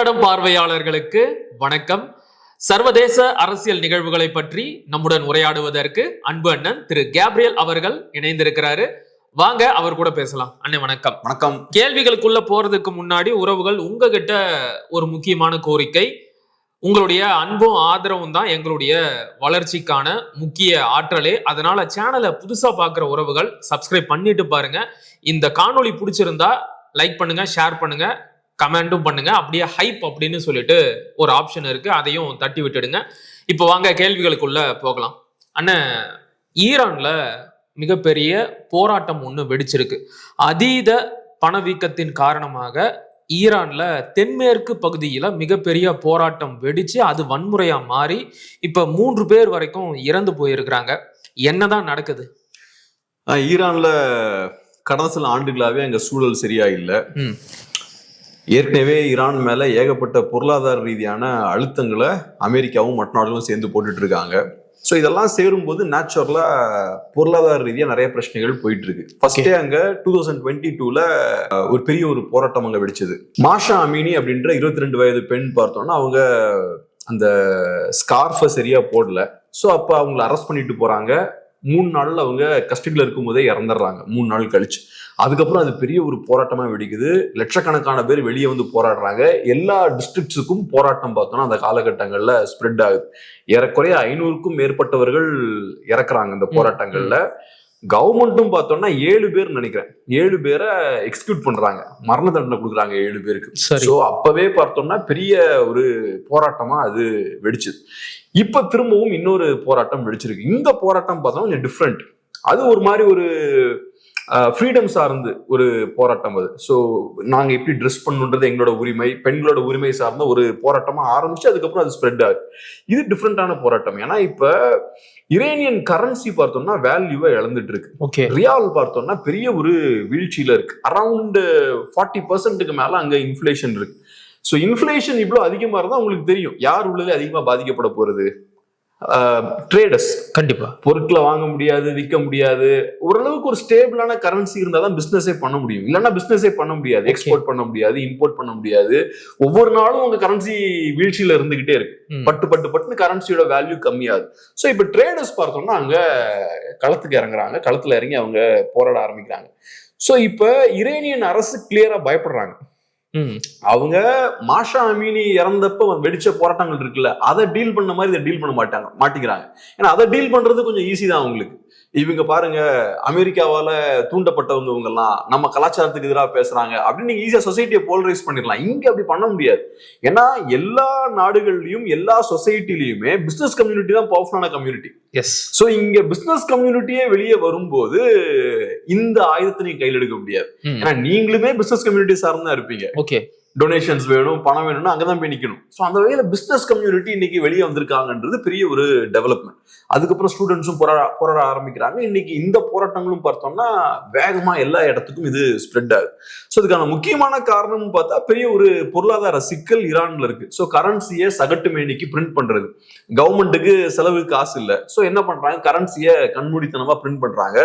புதுத்தடம் பார்வையாளர்களுக்கு வணக்கம். சர்வதேச அரசியல் நிகழ்வுகளை பற்றி நம்முடன் உரையாடுவதற்கு அன்பு அண்ணன் திரு கேப்ரியல் அவர்கள் இணைந்திருக்கிறாரு. வாங்க அவர் கூட பேசலாம். அண்ணன் வணக்கம். வணக்கம். கேள்விகளுக்குள்ள போறதுக்கு முன்னாடி உறவுகள் உங்ககிட்ட ஒரு முக்கியமான கோரிக்கை. உங்களுடைய அன்பும் ஆதரவும் தான் எங்களுடைய வளர்ச்சிக்கான முக்கிய ஆற்றலே. அதனால சேனலை புதுசா பாக்குற உறவுகள் சப்ஸ்கிரைப் பண்ணிட்டு பாருங்க. இந்த காணொளி பிடிச்சிருந்தா லைக் பண்ணுங்க, ஷேர் பண்ணுங்க, கமெண்டும் பண்ணுங்க. அப்படியே ஹைப் அப்படின்னு சொல்லிட்டு ஒரு ஆப்ஷன் இருக்கு, அதையும் தட்டி விட்டுடுங்க. இப்போ வாங்க கேள்விகளுக்குள்ள போகலாம். அண்ணன், ஈரான்ல மிகப்பெரிய போராட்டம் ஒன்று வெடிச்சிருக்கு. அதீத பணவீக்கத்தின் காரணமாக ஈரான்ல தென்மேற்கு பகுதியில மிகப்பெரிய போராட்டம் வெடிச்சு அது வன்முறையா மாறி இப்ப 3 பேர் வரைக்கும் இறந்து போயிருக்கிறாங்க. என்னதான் நடக்குது? ஈரான்ல கடந்த சில ஆண்டுகளாவே அங்க சூழல் சரியா இல்லை. ஏற்கனவே ஈரான் மேல ஏகப்பட்ட பொருளாதார ரீதியான அழுத்தங்களை அமெரிக்காவும் மற்ற நாடுகளும் சேர்ந்து போட்டுட்டு இருக்காங்க. ஸோ இதெல்லாம் சேரும்போது நேச்சுரலா பொருளாதார ரீதியா நிறைய பிரச்சனைகள் போயிட்டு இருக்கு. ஃபர்ஸ்டே அங்க 2022ல ஒரு பெரிய ஒரு போராட்டம் அங்க வெடிச்சது. மாஷா அமீனி அப்படின்ற 22 வயது பெண் பார்த்தோம்னா அவங்க அந்த ஸ்கார்ஃபை சரியா போடல. ஸோ அப்ப அவங்களை அரெஸ்ட் பண்ணிட்டு போறாங்க. 3 நாள்ல அவங்க கஸ்டடியில இருக்கும் போதே இறந்துடுறாங்க. 3 நாள் கழிச்சு அதுக்கப்புறம் அது பெரிய ஒரு போராட்டமா வெடிக்குது. லட்சக்கணக்கான பேர் வெளியே வந்து போராடுறாங்க. எல்லா டிஸ்ட்ரிக்ட்ஸுக்கும் போராட்டம் பார்த்தோம்னா அந்த காலகட்டங்கள்ல ஸ்ப்ரெட் ஆகுது. ஏறக்குறைய 500க்கும் மேற்பட்டவர்கள் இறக்குறாங்க இந்த போராட்டங்கள்ல. கவர்மெண்ட்டும் பார்த்தோம்னா 7 பேர் நினைக்கிறேன், 7 பேரை எக்ஸிக்யூட் பண்றாங்க, மரண தண்டனை கொடுக்குறாங்க 7 பேருக்கு. ஸோ அப்பவே பார்த்தோம்னா பெரிய ஒரு போராட்டமா அது வெடிச்சுது. இப்ப திரும்பவும் இன்னொரு போராட்டம் வெடிச்சிருக்கு. இந்த போராட்டம் பார்த்தோம்னா கொஞ்சம் டிஃப்ரெண்ட். அது ஒரு மாதிரி ஒரு ஃப்ரீடம் சார்ந்து ஒரு போராட்டம் அது. ஸோ நாங்க எப்படி ட்ரெஸ் பண்ணுன்றது எங்களோட உரிமை, பெண்களோட உரிமை சார்ந்த ஒரு போராட்டமா ஆரம்பிச்சு அதுக்கப்புறம் அது ஸ்ப்ரெட் ஆகுது. இது டிஃப்ரெண்டான போராட்டம். ஏன்னா இப்ப இரேனியன் கரன்சி பார்த்தோம்னா வேல்யூவை இழந்துட்டு இருக்கு. ரியால் பார்த்தோம்னா பெரிய ஒரு வீழ்ச்சியில இருக்கு. அரௌண்ட் 40% மேல அங்க இன்ஃபிளேஷன் இருக்கு. ஸோ இன்ஃபிளேஷன் இவ்வளவு அதிகமா இருந்தா உங்களுக்கு தெரியும் யார் உள்ளது அதிகமா பாதிக்கப்பட போறது. ட்ரேடர்ஸ். கண்டிப்பா பொருட்களை வாங்க முடியாது, விற்க முடியாது. ஓரளவுக்கு ஒரு ஸ்டேபிளான கரன்சி இருந்தாதான் பிசினஸே பண்ண முடியும். இல்லைன்னா பிசினஸே பண்ண முடியாது. எக்ஸ்போர்ட் பண்ண முடியாது, இம்போர்ட் பண்ண முடியாது. ஒவ்வொரு நாளும் உங்க கரன்சி வீழ்ச்சியில இருந்துகிட்டே இருக்கு. பட்டு கரன்சியோட வேல்யூ கம்மியாகுது. ஸோ இப்ப ட்ரேடர்ஸ் பார்த்தோம்னா அங்க களத்துக்கு இறங்குறாங்க. களத்துல இறங்கி அவங்க போராட ஆரம்பிக்கிறாங்க. ஸோ இப்ப இரேனியன் அரசு கிளியரா பயப்படுறாங்க. அவங்க மாஷா அமீனி இறந்தப்ப வெடிச்ச போராட்டங்கள் இருக்குல்ல, அதை டீல் பண்ண மாதிரி இதை டீல் பண்ண மாட்டேங்கிறாங்க. ஏன்னா அதை டீல் பண்றது கொஞ்சம் ஈஸி தான் அவங்களுக்கு. இவங்க பாருங்க, அமெரிக்காவால தூண்டப்பட்டவங்க இவங்க எல்லாம் நம்ம கலாச்சாரத்துக்கு எதிராக பேசுறாங்க அப்படின்னு நீங்க ஈஸியா சொசைட்டியை போலரைஸ் பண்ணிடலாம். இங்க அப்படி பண்ண முடியாது. ஏன்னா எல்லா நாடுகள்லயும் எல்லா சொசைட்டிலயுமே பிசினஸ் கம்யூனிட்டி தான் பவர்ஃபுல்லான கம்யூனிட்டி. சோ இங்க பிசினஸ் கம்யூனிட்டியே வெளியே வரும்போது இந்த ஆயுதத்தை நீங்க கையில் எடுக்க முடியாது. ஏன்னா நீங்களுமே பிசினஸ் கம்யூனிட்டி சார்ந்தா இருப்பீங்க. ஓகே, டொனேஷன்ஸ் வேணும், பணம் வேணும்னா அங்கதான் போய் நிக்கணும். ஸோ அந்த வகையில பிசினஸ் கம்யூனிட்டி இன்னைக்கு வெளியே வந்திருக்காங்கன்றது பெரிய ஒரு டெவலப்மெண்ட். அதுக்கப்புறம் ஸ்டூடெண்ட்ஸும் போராட ஆரம்பிக்கிறாங்க. இன்னைக்கு இந்த போராட்டங்களும் பார்த்தோம்னா வேகமா எல்லா இடத்துக்கும் இது ஸ்ப்ரெட் ஆகுது. ஸோ இதுக்கான முக்கியமான காரணம் பார்த்தா பெரிய ஒரு பொருளாதார சிக்கல் ஈரான்ல இருக்கு. ஸோ கரன்சியை சகட்டு மேனிக்கு பிரிண்ட் பண்றது, கவர்மெண்ட்டுக்கு செலவுக்கு காசு இல்லை. ஸோ என்ன பண்றாங்க, கரன்சியை கண்மூடித்தனமா பிரிண்ட் பண்றாங்க.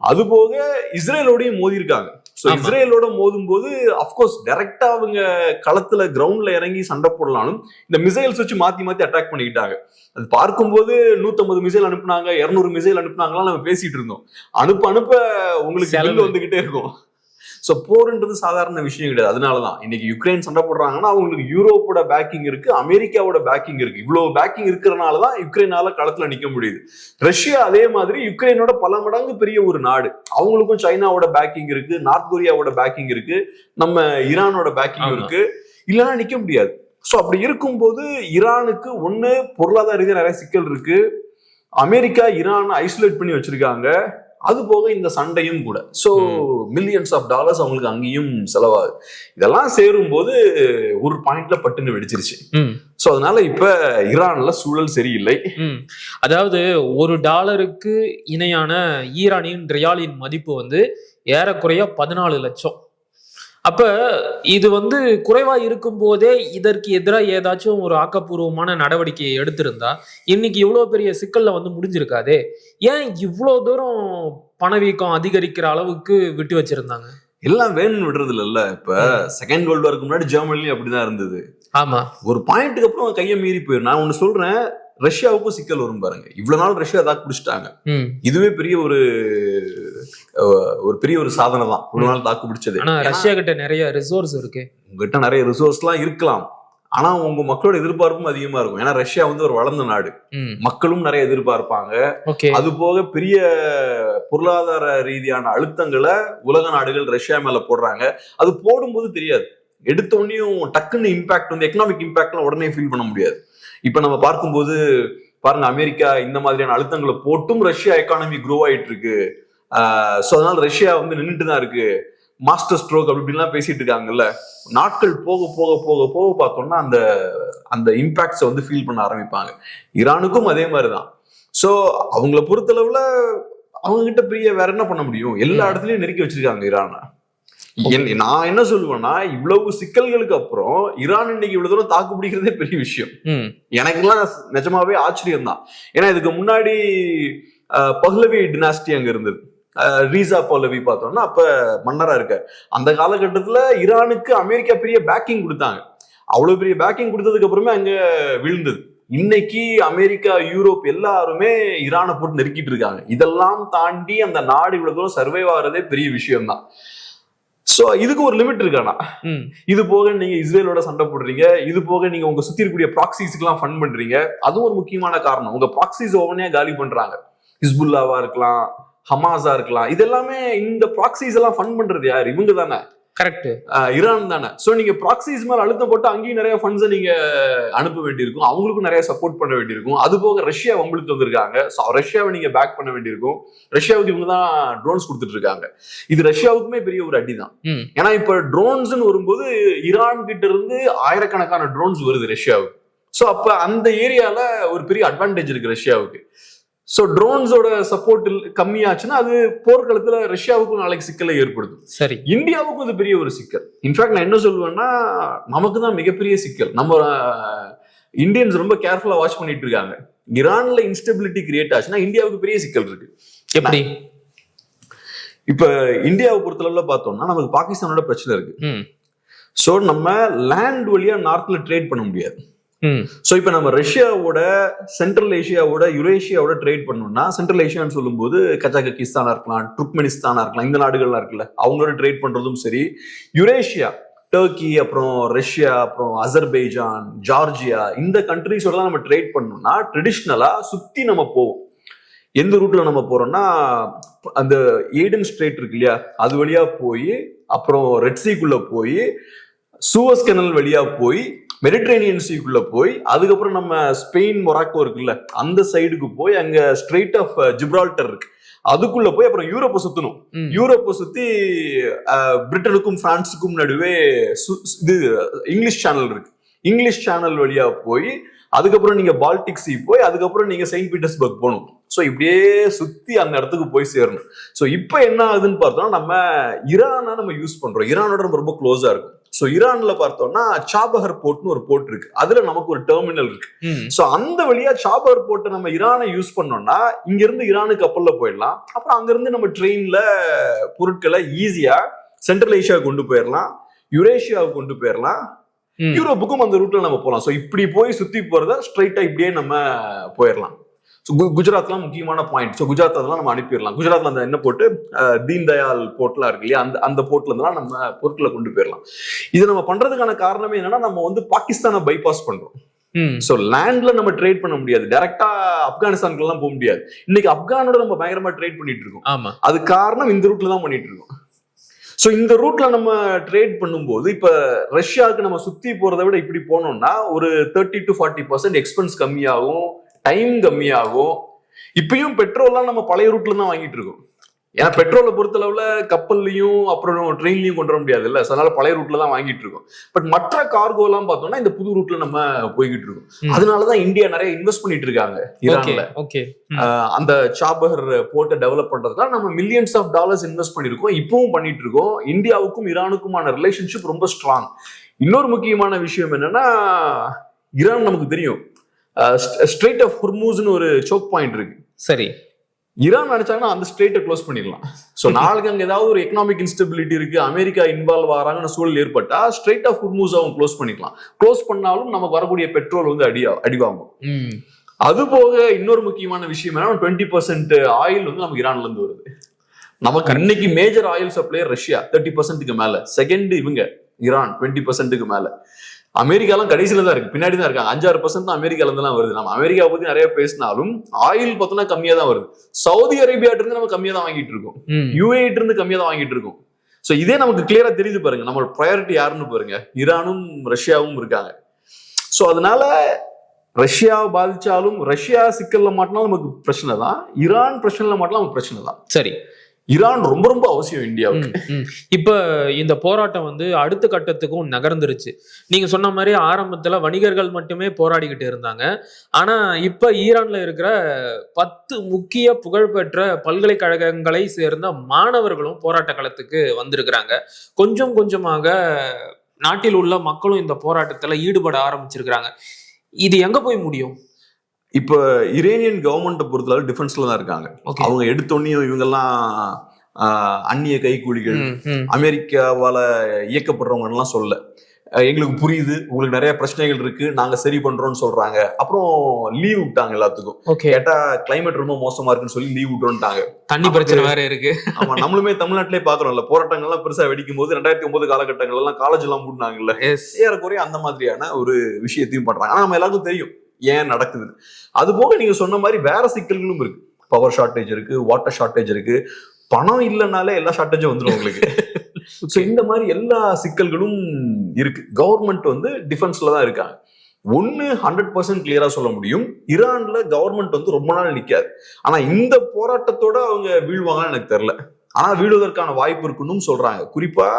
அது போக இஸ்ரேலோடய மோதி இருக்காங்க. ஸோ இஸ்ரேலோட மோதும் போது அப்கோர்ஸ் டைரக்டா அவங்க களத்துல கிரவுண்ட்ல இறங்கி சண்டை போடலாலும் இந்த மிசைல்ஸ் வச்சு மாத்தி மாத்தி அட்டாக் பண்ணிக்கிட்டாங்க. அது பார்க்கும்போது 150 மிசைல் அனுப்புனாங்க, 200 மிசைல் அனுப்புனாங்கலாம் நம்ம பேசிட்டு இருந்தோம். அனுப்ப உங்களுக்கு பில் வந்துகிட்டே இருக்கும். ஸோ போர்ன்றது சாதாரண விஷயம் கிடையாது. அதனாலதான் இன்னைக்கு யுக்ரைன் சண்டை போடுறாங்கன்னா அவங்களுக்கு யூரோப்போட பேக்கிங் இருக்கு, அமெரிக்காவோட பேக்கிங் இருக்கு. இவ்வளவு பேக்கிங் இருக்கிறனாலதான் யுக்ரைனால களத்துல நிக்க முடியுது. ரஷ்யா அதே மாதிரி யுக்ரைனோட பல மடங்கு பெரிய ஒரு நாடு. அவங்களுக்கும் சைனாவோட பேக்கிங் இருக்கு, நார்த் கொரியாவோட பேக்கிங் இருக்கு, நம்ம ஈரானோட பேக்கிங் இருக்கு. இல்லைன்னா நிக்க முடியாது. ஸோ அப்படி இருக்கும்போது ஈரானுக்கு ஒண்ணு பொருளாதார ரீதியா நிறைய சிக்கல் இருக்கு. அமெரிக்கா ஈரானை ஐசோலேட் பண்ணி வச்சிருக்காங்க. அது போக இந்த சண்டையும் கூட. ஸோ மில்லியன்ஸ் ஆஃப் டாலர்ஸ் அவங்களுக்கு அங்கேயும் செலவாகுது. இதெல்லாம் சேரும் போது ஒரு பாயிண்ட்ல பட்டுன்னு வெடிச்சிருச்சு. ஸோ அதனால இப்ப ஈரான்ல சூழல் சரியில்லை. அதாவது $1 இணையான ஈரானின் ரியாலின் மதிப்பு ஏறக்குறைய 14 லட்சம். அப்ப இது குறைவா இருக்கும் போதே இதற்கு எதிராக ஏதாச்சும் ஒரு ஆக்கப்பூர்வமான நடவடிக்கையை எடுத்திருந்தா இன்னைக்கு இவ்வளவு பெரிய சிக்கல்ல முடிஞ்சிருக்காதே. ஏன் இவ்வளவு தூரம் பணவீக்கம் அதிகரிக்கிற அளவுக்கு விட்டு வச்சிருந்தாங்க? எல்லாம் வேணும்னு விடுறது இல்ல. இப்ப செகண்ட் வேர்ல்டு வார்க்கு முன்னாடி ஜெர்மனிலயும் அப்படிதான் இருந்தது. ஆமா, ஒரு பாயிண்ட்டுக்கு அப்புறம் கையை மீறி போயிடும். நான் ஒண்ணு சொல்றேன், ரஷ்யாவுக்கும் சிக்கல் வரும் பாருங்க. இவ்வளவு நாள் ரஷ்யா தாக்கு பிடிச்சிட்டாங்க, இதுவே பெரிய ஒரு சாதனை தான். இவ்வளவு நாள் தாக்கு பிடிச்சது. ஆனா ரஷ்யா கிட்ட நிறைய ரிசோர்ஸ் இருக்கு. உங்ககிட்ட நிறைய ரிசோர்ஸ் எல்லாம் இருக்கலாம், ஆனா உங்க மக்களோட எதிர்பார்ப்பும் அதிகமா இருக்கும். ஏன்னா ரஷ்யா ஒரு வளர்ந்த நாடு, மக்களும் நிறைய எதிர்பார்ப்பாங்க. அது போக பெரிய பொருளாதார ரீதியான அழுத்தங்களை உலக நாடுகள் ரஷ்யா மேல போடுறாங்க. அது போடும்போது தெரியாது, எடுத்த உடனேயும் டக்குன்னு இம்பாக்ட் எக்கனாமிக் இம்பாக்ட்லாம் உடனே ஃபீல் பண்ண முடியாது. இப்ப நம்ம பார்க்கும்போது பாருங்க, அமெரிக்கா இந்த மாதிரியான அழுத்தங்களை போட்டும் ரஷ்யா எக்கானமி க்ரோ ஆயிட்டு இருக்கு. சோ அதனால ரஷ்யா நின்றுட்டு தான் இருக்கு, மாஸ்டர் ஸ்ட்ரோக் அப்படின்லாம் பேசிட்டு இருக்காங்கல்ல. நாட்கள் போக போக போக போக பார்த்தோம்னா அந்த இம்பாக்ட்ஸை ஃபீல் பண்ண ஆரம்பிப்பாங்க. ஈரானுக்கும் அதே மாதிரிதான். சோ அவங்கள பொறுத்தளவுல அவங்க கிட்ட பெரிய வேற என்ன பண்ண முடியும், எல்லா இடத்துலயும் நெருக்கி வச்சிருக்காங்க ஈரானை. நான் என்ன சொல்லுவேன்னா, இவ்வளவு சிக்கல்களுக்கு அப்புறம் ஈரான் இன்னைக்கு இவ்வளவு தூரம் தாக்கு பிடிக்கிறதே பெரிய விஷயம். எனக்குலாம் நிஜமாவே ஆச்சரியம் தான். ஏன்னா இதுக்கு முன்னாடி பஹ்லவி டினாஸ்டி அங்க இருந்தது. ரீசா பஹ்லவி பார்த்தோம்னா அப்ப மன்னரா இருக்க அந்த காலகட்டத்துல ஈரானுக்கு அமெரிக்கா பெரிய பேக்கிங் கொடுத்தாங்க. அவ்வளவு பெரிய பேக்கிங் கொடுத்ததுக்கு அப்புறமே அங்க விழுந்தது. இன்னைக்கு அமெரிக்கா, யூரோப் எல்லாருமே ஈரானை போட்டு நெருக்கிட்டு இருக்காங்க. இதெல்லாம் தாண்டி அந்த நாடு இவ்வளவு தூரம் சர்வைவ் ஆகிறதே பெரிய விஷயம் தான். சோ இதுக்கு ஒரு லிமிட் இருக்கானா. இது போக நீங்க இஸ்ரேலோட சண்டை போடுறீங்க, இது போக நீங்க உங்க சுத்தி இருக்கக்கூடிய ப்ராக்சிஸ்க்கு எல்லாம் ஃபண்ட் பண்றீங்க. அதுவும் ஒரு முக்கியமான காரணம். உங்க ப்ராக்சிஸ் ஒவ்வொன்றையா காலி பண்றாங்க. ஹிஸ்புல்லாவா இருக்கலாம், ஹமாஸா இருக்கலாம். இது எல்லாமே இந்த ப்ராக்சிஸ் எல்லாம் ஃபண்ட் பண்றது யாரு? இவங்க தானே. கரெக்ட், ஈரான் தானே. சோ நீங்க ப்ராக்சிஸ் மேல அழுத்தம் போட்டு அங்கேயும் நிறைய ஃபண்ட்ஸை நீங்க அனுப்ப வேண்டியிருக்கும், அவங்களுக்கும் நிறைய சப்போர்ட் பண்ண வேண்டியிருக்கும். அது போக ரஷ்யா வம்பிழுத்து வந்திருக்காங்க, ரஷ்யாவை நீங்க பேக் பண்ண வேண்டியிருக்கும். ரஷ்யாவுக்கு இவங்க தான் ட்ரோன்ஸ் கொடுத்துட்டு இருக்காங்க. இது ரஷ்யாவுக்குமே பெரிய ஒரு அடிதான். ஏன்னா இப்ப ட்ரோன்ஸ் வரும்போது ஈரான் கிட்ட இருந்து ஆயிரக்கணக்கான ட்ரோன்ஸ் வருது ரஷ்யாவுக்கு. சோ அப்ப அந்த ஏரியால ஒரு பெரிய அட்வான்டேஜ் இருக்கு ரஷ்யாவுக்கு. சோ ட்ரோன்ஸோட சப்போர்ட் கம்மியாச்சுன்னா அது போர்க்களத்துல ரஷ்யாவுக்கும் நாளைக்கு சிக்கலை ஏற்படுது. சரி, இந்தியாவுக்கும் அது பெரிய ஒரு சிக்கல். இன்ஃபேக்ட் நான் என்ன சொல்லுவேன்னா, நமக்கு தான் மிகப்பெரிய சிக்கல். நம்ம இந்தியன்ஸ் ரொம்ப கேர்ஃபுல்லா வாட்ச் பண்ணிட்டு இருக்காங்க. ஈரான்ல இன்ஸ்டபிலிட்டி கிரியேட் ஆச்சுன்னா இந்தியாவுக்கு பெரிய சிக்கல் இருக்கு. எப்படி? இப்ப இந்தியாவை பொறுத்தளவுல பார்த்தோம்னா நமக்கு பாகிஸ்தானோட பிரச்சனை இருக்கு. சோ நம்ம லேண்ட் வழியா நார்த்ல ட்ரேட் பண்ண முடியாது. சோ இப்ப நம்ம ரஷ்யாவோட, சென்ட்ரல் ஏஷியாவோட, யுரேஷியாவோட ட்ரேட் பண்ணோம்னா, சென்ட்ரல் ஏஷியான்னு சொல்லும்போது கஜகஸ்தானா இருக்கலாம், துர்க்மெனிஸ்தானா இருக்கலாம், இந்த நாடுகள்லாம் இருக்குல்ல, அவங்களோட ட்ரேட் பண்றதும் சரி. யுரேஷியா, டர்க்கி, அப்புறம் ரஷ்யா, அப்புறம் அசர்பைஜான், ஜார்ஜியா, இந்த கண்ட்ரிஸோட தான் நம்ம ட்ரேட் பண்ணோம்னா ட்ரெடிஷ்னலா சுத்தி நம்ம போவோம். எந்த ரூட்ல நம்ம போறோம்னா, அந்த ஏடன் ஸ்ட்ரெயிட் இருக்கு இல்லையா, அது வழியா போய் அப்புறம் ரெட் சீக்குள்ள போய் சூவஸ் கனல் வழியா போய் மெடிட்ரேனியன் சீக்குள்ள போய் அதுக்கப்புறம் நம்ம ஸ்பெயின், மொராக்கோ இருக்குல்ல, அந்த சைடுக்கு போய் அங்க ஸ்ட்ரெயிட் ஆஃப் ஜிப்ரால்டர் இருக்கு, அதுக்குள்ள போய் அப்புறம் யூரோப்பை சுத்தணும். யூரோப்பை சுத்தி பிரிட்டனுக்கும் பிரான்ஸுக்கும் நடுவே இது இங்கிலீஷ் சேனல் இருக்கு. இங்கிலீஷ் சேனல் வழியா போய் அதுக்கப்புறம் நீங்க பால்டிக் சி போய் அதுக்கப்புறம் நீங்க செயின்ட் பீட்டர்ஸ்பர்க் போகணும். ஸோ இப்படியே சுத்தி அந்த இடத்துக்கு போய் சேரணும். ஸோ இப்போ என்ன ஆகுதுன்னு பார்த்தோம்னா, நம்ம ஈரானை நம்ம யூஸ் பண்றோம். ஈரானோட ரொம்ப க்ளோஸா இருக்கும். சோ ஈரான்ல பார்த்தோம்னா சாபஹர் போர்ட்னு ஒரு போர்ட் இருக்கு, அதுல நமக்கு ஒரு டெர்மினல் இருக்கு. சோ அந்த வழியா சாபஹர் போர்ட்டை நம்ம ஈரானை யூஸ் பண்ணோம்னா இங்க இருந்து ஈரானுக்கு கப்பல்ல போயிடலாம். அப்புறம் அங்க இருந்து நம்ம ட்ரெயின்ல பொருட்களை ஈஸியா சென்ட்ரல் ஏஷியா கொண்டு போயிடலாம், யுரேஷியாவுக்கு கொண்டு போயிடலாம், யூரோப்புக்கும் அந்த ரூட்ல நம்ம போகலாம். சோ இப்படி போய் சுத்தி போறத ஸ்ட்ரைட்டா இப்படியே நம்ம போயிடலாம். குஜராத்லாம் முக்கியமான பாயிண்ட். ஸோ குஜராத் அதெல்லாம் நம்ம அனுப்பிடலாம். குஜராத்ல அந்த என்ன போட்டு தீன் தயாள் போர்ட்லாம் இருக்கு இல்லையா, அந்த போர்ட்ல இருந்தெல்லாம் நம்ம பொருட்களை கொண்டு போயிடலாம். இது நம்ம பண்றதுக்கான காரணமே என்னன்னா, நம்ம பாகிஸ்தானை பைபாஸ் பண்றோம். சோ லேண்ட்ல நம்ம ட்ரேட் பண்ண முடியாது, டைரக்டா ஆப்கானிஸ்தானுக்கு எல்லாம் போக முடியாது. இன்னைக்கு ஆப்கானோட நம்ம பயங்கரமா ட்ரேட் பண்ணிட்டு இருக்கோம். ஆமா, அது காரணம் இந்த ரூட்ல தான் பண்ணிட்டு இருக்கோம். சோ இந்த ரூட்ல நம்ம ட்ரேட் பண்ணும்போது இப்ப ரஷ்யாவுக்கு நம்ம சுத்தி போறதை விட இப்படி போனோம்னா ஒரு 30 to 40% எக்ஸ்பென்ஸ் கம்மியாகும், டைம் கம்மியாகும். இப்பயும் பெட்ரோல்லாம் நம்ம பழைய ரூட்ல தான் வாங்கிட்டு இருக்கோம். ஏன்னா பெட்ரோலை பொறுத்தளவுல கப்பல்லையும் அப்புறம் ட்ரெயின்லயும் கொண்டு வர முடியாது இல்ல, அதனால பழைய ரூட்ல தான் வாங்கிட்டு இருக்கோம். பட் மற்ற கார்கோ எல்லாம் பார்த்தோம்னா இந்த புது ரூட்ல நம்ம போய்கிட்டு இருக்கோம். அதனாலதான் இந்தியா நிறைய இன்வெஸ்ட் பண்ணிட்டு இருக்காங்க ஈரான்ல. அந்த சாபஹர் போர்ட்டை டெவலப் பண்றதுக்காக நம்ம மில்லியன்ஸ் ஆஃப் டாலர்ஸ் இன்வெஸ்ட் பண்ணிருக்கோம், இப்பவும் பண்ணிட்டு இருக்கோம். இந்தியாவுக்கும் ஈரானுக்குமான ரிலேஷன்ஷிப் ரொம்ப ஸ்ட்ராங். இன்னொரு முக்கியமான விஷயம் என்னன்னா, ஈரான் நமக்கு தெரியும் ஸ்ட்ரெயிட் ஆஃப் ஹொர்மூஸ்னு ஒரு சோக் பாயிண்ட் இருக்கு. சரி, ஈரான் நினைச்சாங்கன்னா அந்த ஸ்ட்ரெயிட்டை க்ளோஸ் பண்ணிடலாம். ஸோ நாளைக்கு அங்கே ஏதாவது ஒரு எக்கனாமிக் இன்ஸ்டபிலிட்டி இருக்கு, அமெரிக்கா இன்வால்வ் ஆகிறாங்கன்னு சூழல் ஏற்பட்டா ஸ்ட்ரெயிட் ஆஃப் ஹோர்முஸ் அவங்க க்ளோஸ் பண்ணிக்கலாம். க்ளோஸ் பண்ணாலும் நமக்கு வரக்கூடிய பெட்ரோல் வந்து அடிவாங்கும். அது போக இன்னொரு முக்கியமான விஷயம் என்னன்னா 20% ஆயில் வந்து நமக்கு ஈரான்ல இருந்து வருது. நமக்கு இன்னைக்கு மேஜர் ஆயில் சப்ளையர் ரஷ்யா 30%க்கு மேல, செகண்ட் இவங்க ஈரான் 20%க்கு மேல. அமெரிக்காலாம் கடைசியில தான் இருக்கு, பின்னாடி தான் இருக்காங்க. 5-6% தான் அமெரிக்கால இருந்து வருது. நம்ம அமெரிக்காவை பத்தி நிறைய பேசினாலும் ஆயில் பார்த்தோம்னா கம்மியா தான் வருது. சவுதி அரேபியாட்ட இருந்து நம்ம கம்மியா தான் வாங்கிட்டு இருக்கோம், யுஏஇ இருந்து கம்மியா தான் வாங்கிட்டு இருக்கோம். சோ இதே நமக்கு கிளியரா தெரியுது பாருங்க, நம்ம ப்ரையாரிட்டி யாருன்னு பாருங்க, ஈரானும் ரஷ்யாவும் இருக்காங்க. சோ அதனால ரஷ்யாவை பாதிச்சாலும், ரஷ்யா சிக்கல்ல மாட்டினாலும் நமக்கு பிரச்சனை தான், ஈரான் பிரச்சனைல மாட்டினாலும் நமக்கு பிரச்சனை தான். சரி, ஈரான் ரொம்ப ரொம்ப அவசியம் இந்தியாவுக்கு. இப்ப இந்த போராட்டம் வந்து அடுத்த கட்டத்துக்கும் நகர்ந்துருச்சு. நீங்க சொன்ன மாதிரி ஆரம்பத்துல வணிகர்கள் மட்டுமே போராடிக்கிட்டு இருந்தாங்க. ஆனா இப்ப ஈரான்ல இருக்கிற 10 முக்கிய புகழ்பெற்ற பல்கலைக்கழகங்களை சேர்ந்த மாணவர்களும் போராட்ட களத்துக்கு வந்திருக்கிறாங்க. கொஞ்சம் கொஞ்சமாக நாட்டில் உள்ள மக்களும் இந்த போராட்டத்துல ஈடுபட ஆரம்பிச்சிருக்கிறாங்க. இது எங்க போய் முடியும்? இப்ப இரேனியன் கவர்மெண்ட்டை பொறுத்தளவு டிஃபென்ஸ்ல தான் இருக்காங்க. அவங்க எடுத்தோன்னே இவங்கெல்லாம் அந்நிய கைக்கூலிகள், அமெரிக்காவால இயக்கப்படுறவங்க எல்லாம் சொல்ல, எங்களுக்கு புரியுது உங்களுக்கு நிறைய பிரச்சனைகள் இருக்கு, நாங்க சரி பண்றோம்னு சொல்றாங்க. அப்புறம் லீவ் விட்டாங்க எல்லாத்துக்கும். கேட்டா கிளைமேட் ரொம்ப மோசமா இருக்குன்னு சொல்லி லீவ் விட்டோம்ட்டாங்க. தண்ணி பிரச்சனை வேற இருக்கு. ஆமா, நம்மளுமே தமிழ்நாட்டிலே பாக்குறோம்ல, போராட்டங்கள் எல்லாம் பெருசா வெடிக்கும் போது 2009 காலகட்டங்கள் எல்லாம் காலேஜ் எல்லாம் மூடினாங்கல்ல, ஏறக்குறைய அந்த மாதிரியான ஒரு விஷயத்தையும் பண்றாங்க. ஆனா நம்ம எல்லாருக்கும் தெரியும் ஏன் நடக்குது. அது போக நீங்க சொன்ன மாதிரி வேற சிக்கல்களும் இருக்கு. பவர் ஷார்டேஜ் இருக்கு, வாட்டர் ஷார்டேஜ் இருக்கு. பணம் இல்லைனாலே எல்லா ஷார்டேஜும் வந்துடும் உங்களுக்கு. ஸோ இந்த மாதிரி எல்லா சிக்கல்களும் இருக்கு. கவர்மெண்ட் வந்து டிஃபென்ஸ்ல தான் இருக்காங்க. 100% கிளியரா சொல்ல முடியும், ஈரான்ல கவர்மெண்ட் வந்து ரொம்ப நாள் நிக்காது. ஆனா இந்த போராட்டத்தோட அவங்க வீழ்வாங்கன்னு எனக்கு தெரியல. ஆனா வீழ்வதற்கான வாய்ப்பு இருக்குன்னு சொல்றாங்க. குறிப்பா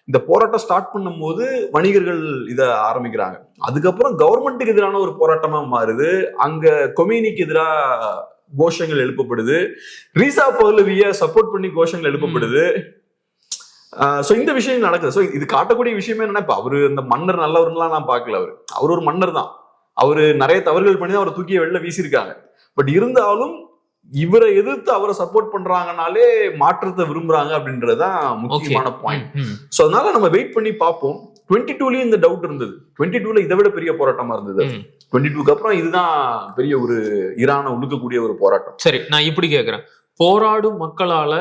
இந்த போராட்டம் ஸ்டார்ட் பண்ணும் போது வணிகர்கள் இத ஆரம்பிக்கிறாங்க. அதுக்கப்புறம் கவர்மெண்ட்டுக்கு எதிரான ஒரு போராட்டமா மாறுது. அங்க கொமேனிக்கு எதிராக கோஷங்கள் எழுப்பப்படுது, ரீசா பஹ்லவிய சப்போர்ட் பண்ணி கோஷங்கள் எழுப்பப்படுது. சோ இந்த விஷயம் நடக்குது. சோ இது காட்டக்கூடிய விஷயமே என்னன்னா, இப்ப அவரு இந்த மன்னர் நல்லவர்லாம் நான் பார்க்கல. அவர் ஒரு மன்னர் தான். அவரு நிறைய தவறுகள் பண்ணி தான் அவரை தூக்கி வெளில வீசியிருக்காங்க. பட் இருந்தாலும் இவரை எதிர்த்து அவரை சப்போர்ட் பண்றாங்கனாலே மாற்றத்தை விரும்புறாங்க அப்படின்றதுதான் முக்கியமான பாயிண்ட். சோ அதனால நம்ம வெயிட் பண்ணி பார்ப்போம். 22லயும் இந்த டவுட் இருந்தது. 22ல இதை விட பெரிய போராட்டமா இருந்தது. 22க்கு அப்புறம் இதுதான் பெரிய ஒரு ஈரானை உழுக்கக்கூடிய ஒரு போராட்டம். சரி, நான் இப்படி கேட்கிறேன், போராடும் மக்களால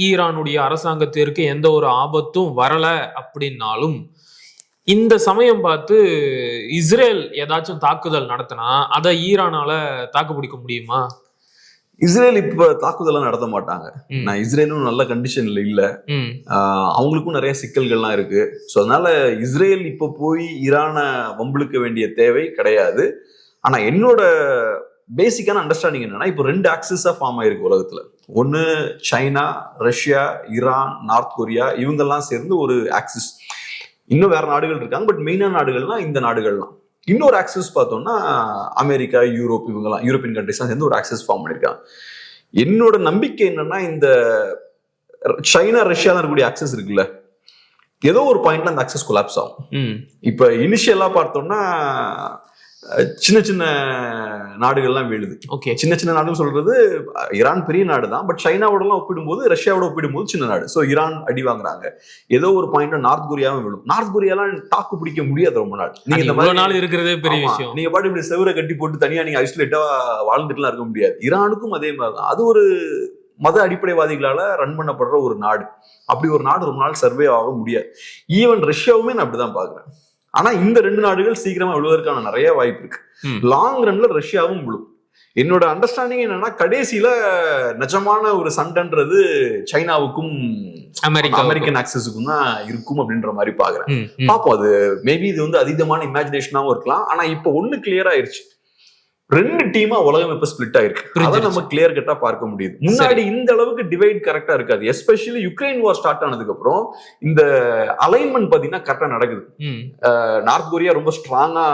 ஈரானுடைய அரசாங்கத்திற்கு எந்த ஒரு ஆபத்தும் வரல அப்படின்னாலும் இந்த சமயம் பார்த்து இஸ்ரேல் ஏதாச்சும் தாக்குதல் நடத்தினா அதை ஈரானால தாக்கு பிடிக்க முடியுமா? இஸ்ரேல் இப்ப தாக்குதலாம் நடத்த மாட்டாங்க. நான் இஸ்ரேலும் நல்ல கண்டிஷன்ல இல்ல, அவங்களுக்கும் நிறைய சிக்கல்கள்லாம் இருக்கு. ஸோ அதனால இஸ்ரேல் இப்ப போய் ஈரானை வம்பிழுக்க வேண்டிய தேவை கிடையாது. ஆனா என்னோட பேசிக்கான அண்டர்ஸ்டாண்டிங் என்னன்னா, இப்போ 2 ஆக்சிஸா ஃபார்ம் ஆயிருக்கு உலகத்துல. ஒன்னு China, Russia, Iran, north Korea, இவங்கெல்லாம் சேர்ந்து ஒரு ஆக்சிஸ். இன்னும் வேற நாடுகள் இருக்காங்க, பட் மெயினான நாடுகள்லாம் இந்த நாடுகள்லாம். இன்னொரு ஆக்சிஸ் பார்த்தோம்னா அமெரிக்கா, யூரோப், இவங்கெல்லாம் யூரோப்பியன் கண்ட்ரிஸ்லாம் சேர்ந்து ஒரு ஆக்சிஸ் ஃபார்ம் பண்ணிருக்காங்க. என்னோட நம்பிக்கை என்னன்னா, இந்த சைனா, ரஷ்யா தான் இருக்கக்கூடிய ஆக்சிஸ் இருக்குல்ல, ஏதோ ஒரு பாயிண்ட்ல அந்த ஆக்சிஸ் கொலாப்ஸ் ஆகும். இப்ப இனிஷியலா பார்த்தோம்னா சின்ன சின்ன நாடுகள்லாம் வீழுது. சின்ன சின்ன நாடுகள் சொல்றது, ஈரான் பெரிய நாடு தான், பட் சைனாவோட எல்லாம் ஒப்பிடும்போது, ரஷ்யாவோட ஒப்பிடும்போது சின்ன நாடு. சோ ஈரான் அடி வாங்குறாங்க. ஏதோ ஒரு பாயிண்ட்ல நார்த் கொரியாவும் விழும். நார்த் கொரியாலாம் தாக்கு பிடிக்க முடியாது ரொம்ப நாள். நீங்க இந்த மாதிரி நாள் இருக்கிறதே பெரிய விஷயம். நீங்க பாட்டு இப்படி செவரை கட்டி போட்டு தனியா நீங்க ஐசோலேட்டா வாழ்ந்துட்டுலாம் இருக்க முடியாது. ஈரானுக்கும் அதே மாதிரிதான். அது ஒரு மத அடிப்படைவாதிகளால ரன் பண்ணப்படுற ஒரு நாடு. அப்படி ஒரு நாடு ரொம்ப நாள் சர்வே ஆக முடியாது. ஈவன் ரஷ்யாவுமே நான் அப்படிதான் பாக்குறேன். ஆனா இந்த 2 நாடுகள் சீக்கிரமா விழுவதற்கான நிறைய வாய்ப்பு இருக்கு. லாங் ரன்ல ரஷ்யாவும் விழும். என்னோட அண்டர்ஸ்டாண்டிங் என்னன்னா, கடைசியில நிஜமான ஒரு சண்டைன்றது சைனாவுக்கும் அமெரிக்கன் ஆக்சஸுக்கும் தான் இருக்கும் அப்படின்ற மாதிரி பாக்குறேன். பாப்போம், அது மேபி இது வந்து அதீதமான இமேஜினேஷனாவும் இருக்கலாம். ஆனா இப்ப ஒண்ணு கிளியர் ஆயிருச்சு, 2 டீமா உலகம் இப்ப ஸ்பிளிட் ஆயிருக்கு. அதை நம்ம கிளியர் கட்டா பார்க்க முடியுது. முன்னாடி இந்த அளவுக்கு டிவைட் கரெக்டா இருக்காது. எஸ்பெஷலி யுக்ரைன் வார் ஸ்டார்ட் ஆனதுக்கு அப்புறம் இந்த அலைன்மெண்ட் பாத்தீங்கன்னா கரெக்டா நடக்குது. நார்த் கொரியா ரொம்ப ஸ்ட்ராங்கா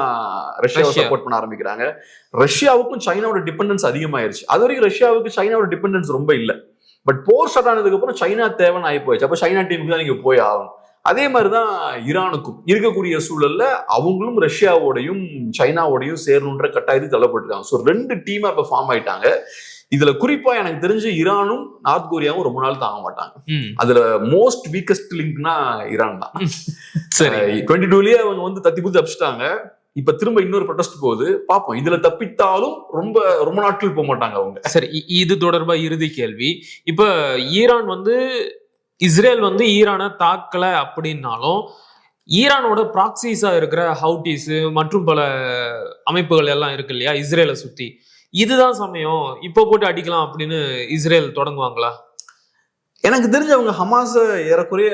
ரஷ்யாவை சப்போர்ட் பண்ண ஆரம்பிக்கிறாங்க. ரஷ்யாவுக்கும் சைனாவோட டிபெண்டன்ஸ் அதிகமாயிருச்சு. அது வரைக்கும் ரஷ்யாவுக்கு சைனாவோட டிபெண்டன்ஸ் ரொம்ப இல்ல. பட் போர் ஸ்டார்ட் ஆனதுக்கு அப்புறம் சைனா தேவைன்னு ஆகி போயிடுச்சு. அப்ப சைனா டீமுக்கு தான் நீங்க போய் ஆகணும். அதே மாதிரிதான் ஈரானுக்கும் இருக்கக்கூடிய சூழல்ல அவங்களும் ரஷ்யாவோடையும் சைனாவோடையும் சேரணுன்ற கட்டாயத்துக்கு தள்ளப்பட்டிருக்காங்க. ஸோ 2 டீமா இப்ப ஃபார்ம் ஆயிட்டாங்க. இதுல குறிப்பா எனக்கு தெரிஞ்சு ஈரானும் நார்த் கொரியாவும் ரொம்ப நாள் தாங்க மாட்டாங்க. ம். அதுல மோஸ்ட் வீக்கஸ்ட் லிங்க்னா ஈரான் தான். சரி. 22லயே அவங்க வந்து தத்தி புத்தி தப்பிச்சிட்டாங்க. இப்ப திரும்ப இன்னொரு ப்ரொடெஸ்ட் போகுது, பாப்போம். இதுல தப்பித்தாலும் ரொம்ப ரொம்ப நாட்கள் போக மாட்டாங்க அவங்க. சரி, இது தொடர்பா இறுதி கேள்வி. இப்ப ஈரான் வந்து இஸ்ரேல் வந்து ஈரானை தாக்கல அப்படின்னாலும் ஈரானோட ப்ராக்சிஸா இருக்கிற ஹவுட்டிஸ் மற்றும் பல அமைப்புகள் எல்லாம் இருக்கு இல்லையா இஸ்ரேலை சுத்தி, இதுதான் சமயம் இப்போ போட்டு அடிக்கலாம் அப்படின்னு இஸ்ரேல் தொடங்குவாங்களா? எனக்கு தெரிஞ்சு அவங்க ஹமாஸ ஏறக்குறைய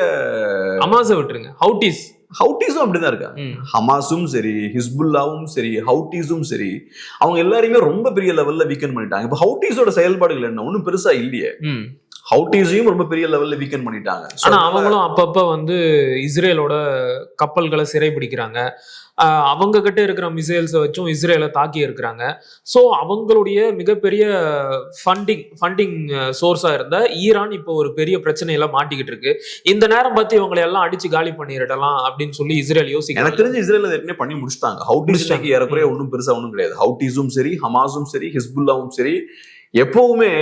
ஹமாஸை விட்டுருங்க, ஹவுட்டிஸும் அப்படிதான் இருக்காங்க. ஹமாஸும் சரி, ஹிஸ்புல்லாவும் சரி, ஹவுட்டிஸும் சரி, அவங்க எல்லாரையுமே ரொம்ப பெரிய லெவல்ல வீக்கன் பண்ணிட்டாங்க. இப்ப ஹவுட்டிஸோட செயல்பாடுகள் என்ன ஒன்னும் பெருசா இல்லையே. ஹவுட்டிஸையும் ரொம்ப பெரிய லெவல்ல வீக்கன் பண்ணிட்டாங்க. ஆனா அவங்களும் அப்பப்ப வந்து இஸ்ரேலோட கப்பல்களை சிறைபிடிக்கிறாங்க. அவங்க கிட்ட இருக்கிற மிசைல்ஸை வச்சும் இஸ்ரேலை தாக்கி இருக்கிறாங்க. ஸோ அவங்களுடைய மிகப்பெரிய ஃபண்டிங் சோர்ஸா இருந்த ஈரான் இப்போ ஒரு பெரிய பிரச்சனையில மாட்டிக்கிட்டு இருக்கு. இந்த நேரம் பார்த்து இவங்களை எல்லாம் அடிச்சு காலி பண்ணிடலாம் அப்படின்னு சொல்லி இஸ்ரேல் யோசிக்க. எனக்கு தெரிஞ்சு இஸ்ரேல் ஏற்கனவே பண்ணி முடிச்சிட்டாங்க. ஹவுட்டிஸ் ஏறக்குறைய ஒன்றும் பெருசா ஒன்றும் கிடையாது. ஹவுட்டிஸும் சரி, ஹமாஸும் சரி, ஹிஸ்புல்லாவும் சரி, எப்பவுமே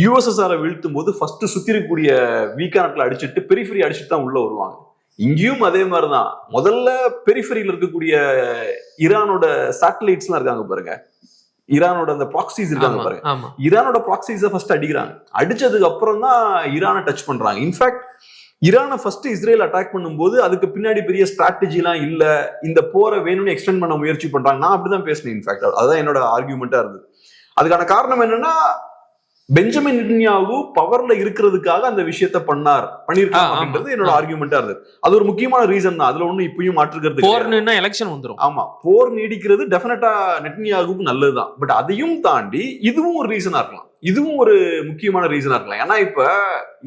யுஎஸ்எஸ்ஆரை வீழ்த்தும் போது ஃபர்ஸ்ட் சுத்தி இருக்கக்கூடிய வீக்கா நாட்களை அடிச்சுட்டு பெரிஃபெரி அடிச்சுட்டு தான் உள்ள வருவாங்க. இங்கேயும் அதே மாதிரிதான். முதல்ல பெரிஃபெரியில் இருக்கக்கூடிய ஈரானோட சேட்டலைட்ஸ் எல்லாம் இருக்காங்க பாருங்க, ஈரானோட அந்த ப்ராக்சிஸ் இருக்காங்க பாருங்க, ஈரானோட ப்ராக்சிஸை ஃபர்ஸ்ட் அடிக்கிறாங்க. அடிச்சதுக்கு அப்புறம் தான் ஈரானை டச் பண்றாங்க. இன்ஃபேக்ட் ஈரானை ஃபர்ஸ்ட் இஸ்ரேல் அட்டாக் பண்ணும்போது அதுக்கு பின்னாடி பெரிய ஸ்ட்ராட்டஜி எல்லாம் இல்ல, இந்த போரை வேணும்னு எக்ஸ்டெண்ட் பண்ண முயற்சி பண்றாங்க. நான் அப்படிதான் பேசினேன். இன்ஃபேக்ட் அதுதான் என்னோட ஆர்கியூமெண்டா இருந்தது. அதுக்கான காரணம் என்னன்னா, பெஞ்சமின் நெதன்யாகு பவர்ல இருக்கிறதுக்காக அந்த விஷயத்த பண்ணிருக்காங்க அப்படின்றது என்னோட ஆர்கியூமெண்டா இருந்தது. அது ஒரு முக்கியமான ரீசன் தான். அதுல ஒண்ணு இப்பயும் மாற்றுக்கிறது. போர்னா எலெக்ஷன் வந்துரும். ஆமா, போர் நீடிக்கிறது டெஃபினட்டா நெதன்யாகுக்கு நல்லதுதான். பட் அதையும் தாண்டி இதுவும் ஒரு ரீசனா இருக்கலாம், இதுவும் ஒரு முக்கியமான ரீசனா இருக்கலாம். ஏன்னா இப்ப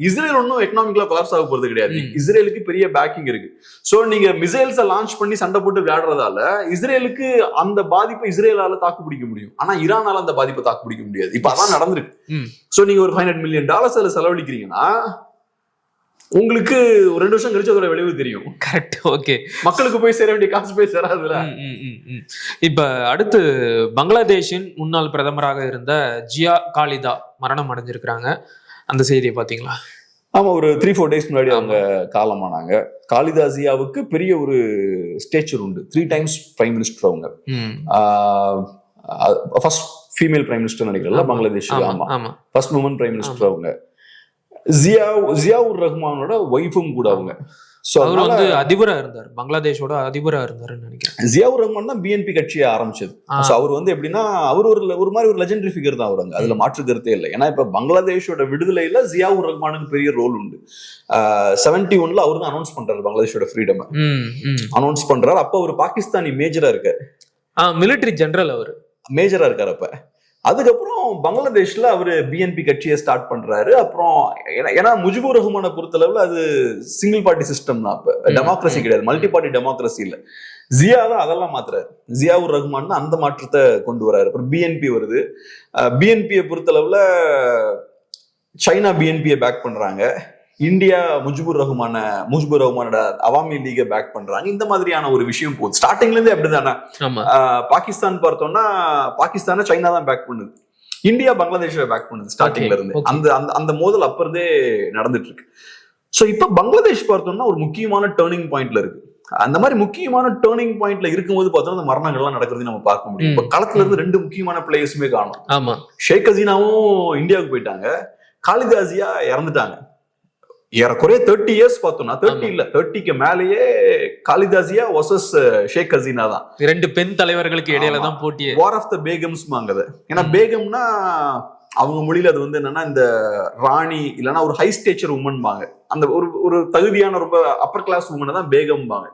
இஸ்ரேல் ஒன்னும் எக்கனாமிக்கலா கொலாப்ஸ் ஆக போறது கிடையாது. இஸ்ரேலுக்கு பெரிய பேக்கிங் இருக்கு. சோ நீங்க மிசைல்ஸை லான்ச் பண்ணி சண்டை போட்டு விளையாடுறதால இஸ்ரேலுக்கு அந்த பாதிப்பை இஸ்ரேலால தாக்கு பிடிக்க முடியும். ஆனா ஈரானால அந்த பாதிப்பை தாக்கு பிடிக்க முடியாது. இப்ப அதான் நடந்திருக்கு. சோ நீங்க ஒரு $500 million செலவழிக்கிறீங்கன்னா உங்களுக்கு ஒரு 2 வருஷம் கழிச்சு அதோட விளைவு தெரியும். கரெக்ட். ஓகே, மக்களுக்கு போய் சேர வேண்டிய காசு போய் சேராதுல. இப்ப அடுத்து பங்களாதேஷின் முன்னாள் பிரதமராக இருந்த ஜியா காலிதா மரணம் அடைஞ்சிருக்கிறாங்க. அந்த செய்தியை பாத்தீங்களா? ஆமா, ஒரு 3-4 days முன்னாடி அவங்க காலமானாங்க. காலிதா ஜியாவுக்கு பெரிய ஒரு ஸ்டேச்சர் உண்டு. 3 times பிரைம் மினிஸ்டர் அவங்க. ஃபர்ஸ்ட் ஃபீமேல் பிரைம் மினிஸ்டர் நினைக்கிறேன் பங்களாதேஷ். ஆமா, ஃபர்ஸ்ட் உமன் பிரைம் மினிஸ்டர் அவங்க. ஜியாவுர் ரஹ்மானோட ஒய்ஃபும் கூட அவங்க. அவர் வந்து அதிபரா இருந்தார், பங்களாதேஷோட அதிபரா இருந்தாருன்னு நினைக்கிறேன். ஜியாவுர் ரஹ்மான் தான் பிஎன்பி கட்சியை ஆரம்பிச்சது. அவர் வந்து எப்படின்னா அவர் ஒரு மாதிரி ஒரு லெஜெண்டரி ஃபிகர் தான் அவர். அதுல மாற்று கருத்தே இல்லை. ஏன்னா இப்ப பங்களாதேஷோட விடுதலையில ஜியாவுர் ரஹ்மானுக்கு பெரிய ரோல் உண்டு. 71 அவர் தான் அனௌன்ஸ் பண்றாரு பங்களாதேஷோட ஃப்ரீடம் அனௌன்ஸ் பண்றாரு. அப்ப அவர் பாகிஸ்தானி மேஜரா இருக்காரு, மிலிட்டரி ஜெனரல் அவர் மேஜரா இருக்காரு அப்ப. அதுக்கப்புறம் பங்களாதேஷ்ல அவரு பிஎன்பி கட்சியை ஸ்டார்ட் பண்றாரு. அப்புறம் ஏன்னா முஜிபுர் ரஹ்மானை பொறுத்தளவுல அது சிங்கிள் பார்ட்டி சிஸ்டம் தான், அப்ப டெமோக்ரஸி கிடையாது, மல்டி பார்ட்டி டெமோக்ரஸி இல்ல. ஜியா தான் அதெல்லாம் மாத்துறாரு. ஜியாவுர் ரஹ்மான் தான் அந்த மாற்றத்தை கொண்டு வராரு. அப்புறம் பிஎன்பி வருது. பிஎன்பியை பொறுத்தளவுல சைனா பிஎன்பியை பேக் பண்றாங்க, இந்தியா முஜிபுர் ரஹ்மானோட அவாமி லீகை பேக் பண்றாங்க. இந்த மாதிரியான ஒரு விஷயம் போகுது. ஸ்டார்டிங்ல இருந்தே அப்படிதானே. பாகிஸ்தான் பார்த்தோம்னா பாகிஸ்தான சைனா தான் பேக் பண்ணுது, இந்தியா பங்களாதேஷை பேக் பண்ணுது ஸ்டார்டிங்ல இருந்து. அந்த மோதல் அப்ப இருந்தே நடந்துட்டு இருக்கு. சோ இப்ப பங்களாதேஷ் பார்த்தோம்னா ஒரு முக்கியமான டேர்னிங் பாயிண்ட்ல இருக்கு. அந்த மாதிரி முக்கியமான டேர்னிங் பாயிண்ட்ல இருக்கும்போது பார்த்தோம்னா அந்த மரணங்கள்லாம் நடக்கிறது நம்ம பார்க்க முடியும். இப்ப களத்துல இருந்து 2 முக்கியமான பிளேயர்ஸுமே காணும். ஷேக் ஹசீனாவும் இந்தியாவுக்கு போயிட்டாங்க, காலிதா ஜியா இறந்துட்டாங்க. ஏறக்குறைய 30 years பார்த்தோம்னா 30 இல்ல 30க்கு மேலேயே காலிதா ஜியா வர்சஸ் ஷேக் ஹசீனா தான். 2 பெண் தலைவர்களுக்கு இடையில தான் போட்டி. வார் ஆஃப் த பேகம்ஸ் வாங்குது. ஏன்னா பேகம்னா அவங்க மொழியில அது வந்து என்னன்னா இந்த ராணி இல்லைன்னா ஒரு ஹை ஸ்டேச்சர் உமன் வாங்க, அந்த ஒரு தகுதியான ரொம்ப அப்பர் கிளாஸ் உமனை தான் பேகம் வாங்க.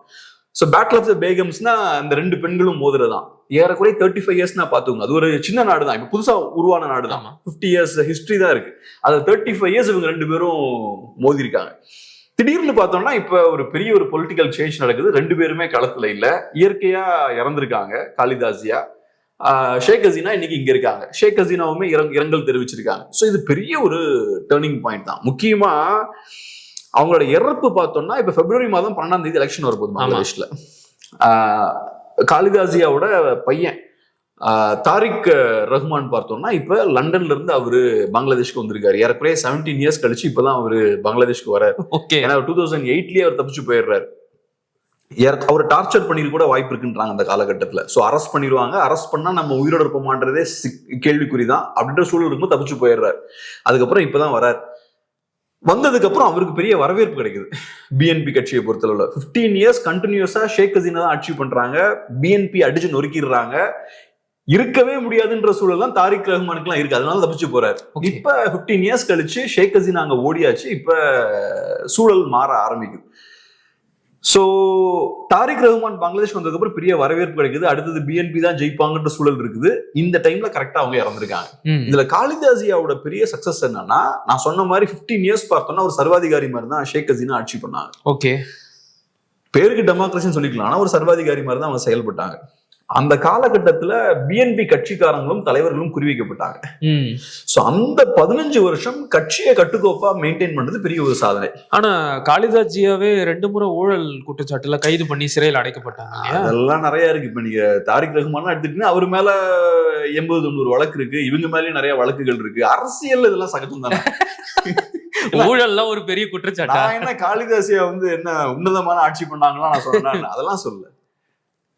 சோ பேட்டில் ஆஃப் த பேகம்ஸ்னா இந்த 2 பெண்களும் மோதுறதுதான். ஏறக்குறைய 35 years பாத்துக்கோங்க. அது ஒரு சின்ன நாடு தான், இப்ப புதுசா உருவான நாடு தான். 50 years ஹிஸ்டரி தான் இருக்கு. அது 35 years இவங்க 2 பேரும் மோதி இருக்காங்க. திடீர்னு பார்த்தோம்னா இப்ப ஒரு பெரிய ஒரு பொலிட்டிக்கல் சேஞ்ச் நடக்குது. 2 பேருமே களத்துல இல்ல, இயற்கையா இறந்திருக்காங்க. காலிதா ஜியா, ஷேக் ஹசீனா இன்னைக்கு இங்க இருக்காங்க. ஷேக் ஹசீனாவுமே இரங்கல் தெரிவிச்சிருக்காங்க. சோ இது பெரிய ஒரு டேர்னிங் பாயிண்ட் தான். முக்கியமா அவங்களோட இறப்பு பார்த்தோம்னா இப்ப February மாதம் 12ஆம் தேதி எலெக்ஷன் வரப்போகுது பங்களாதேஷ்ல. காலிதா ஜியாவோட பையன் தாரிக் ரஹ்மான் பார்த்தோம்னா இப்ப லண்டன்ல இருந்து அவரு பங்களாதேஷ்க்கு வந்திருக்காரு. ஏறக்குறைய 17 இயர்ஸ் கழிச்சு இப்பதான் அவரு பங்களாதேஷ்க்கு வராரு. ஏன்னா 2008லயே அவர் தப்பிச்சு போயிடுறாரு. அவர் டார்ச்சர் பண்ணிட்டு கூட வாய்ப்பு இருக்குன்றாங்க அந்த காலகட்டத்துல. சோ அரெஸ்ட் பண்ணிடுவாங்க, அரெஸ்ட் பண்ணா நம்ம உயிரோட இருப்போமான்றதே கேள்விக்குறிதான். அப்படின்ற சூழல் இருக்கும்போது தப்பிச்சு போயிடுறாரு. அதுக்கப்புறம் இப்பதான் வராரு. வந்ததுக்கு அப்புறம் அவருக்கு பெரிய வரவேற்பு கிடைக்குது பிஎன்பி கட்சியை பொறுத்தளவுல. 15 இயர்ஸ் கண்டினியூஸா ஷேக் ஹசீனா தான் ஆட்சி பண்றாங்க, பிஎன்பி அடிச்சு நொறுக்கிடுறாங்க. இருக்கவே முடியாதுன்ற சூழல் தான் தாரிக் ரஹ்மானுக்கு எல்லாம் இருக்கு, அதனால தப்பிச்சு போறாரு. இப்ப 15 இயர்ஸ் கழிச்சு ஷேக் ஹசீனா அங்க ஓடியாச்சு, இப்ப சூழல் மாற ஆரம்பிக்குது. சோ தாரிக் ரஹ்மான் பங்களாதேஷ் வந்ததுக்கு அப்புறம் பெரிய வரவேற்பு கிடைக்குது. அடுத்தது பிஎன்பி தான் ஜெயிப்பாங்கன்ற சூழல் இருக்குது. இந்த டைம்ல கரெக்டா அவங்க இறந்திருக்காங்க. இதுல காலிதா ஜியாவோட பெரிய சக்சஸ் என்னன்னா, நான் சொன்ன மாதிரி 15 இயர்ஸ் பார்த்தோம்னா ஒரு சர்வாதிகாரி மாதிரி தான் ஷேக் ஹசீனா ஆட்சி பண்ணாங்க. ஓகே, பேருக்கு டெமோக்ரஸின்னு சொல்லிக்கலாம், ஆனா ஒரு சர்வாதிகாரி மாதிரி தான் அவங்க செயல்பட்டாங்க. அந்த காலகட்டத்துல பிஎன்பி கட்சிக்காரங்களும் தலைவர்களும் குறிவைக்கப்பட்டாங்க. சோ அந்த 15 வருஷம் கட்சியை கட்டுக்கோப்பா மெயின்டைன் பண்றது பெரிய ஒரு சாதனை. ஆனா காலிதா ஜியாவே 2 முறை ஊழல் குற்றச்சாட்டுல கைது பண்ணி சிறையில் அடைக்கப்பட்டாங்க. அதெல்லாம் நிறைய இருக்கு. இப்ப நீங்க தாரிக் ரஹ்மான் எடுத்துட்டீங்கன்னா அவர் மேல 80-90 வழக்கு இருக்கு, இவங்க மேலயும் நிறைய வழக்குகள் இருக்கு. அரசியல் இதெல்லாம் சகஜம் தானே. ஊழல்லாம் ஒரு பெரிய குற்றச்சாட்டு. நான் என்ன காலிதா ஜியா என்ன உன்னதமான ஆட்சி பண்ணாங்களா நான் சொன்னேன், அதெல்லாம் சொல்ல.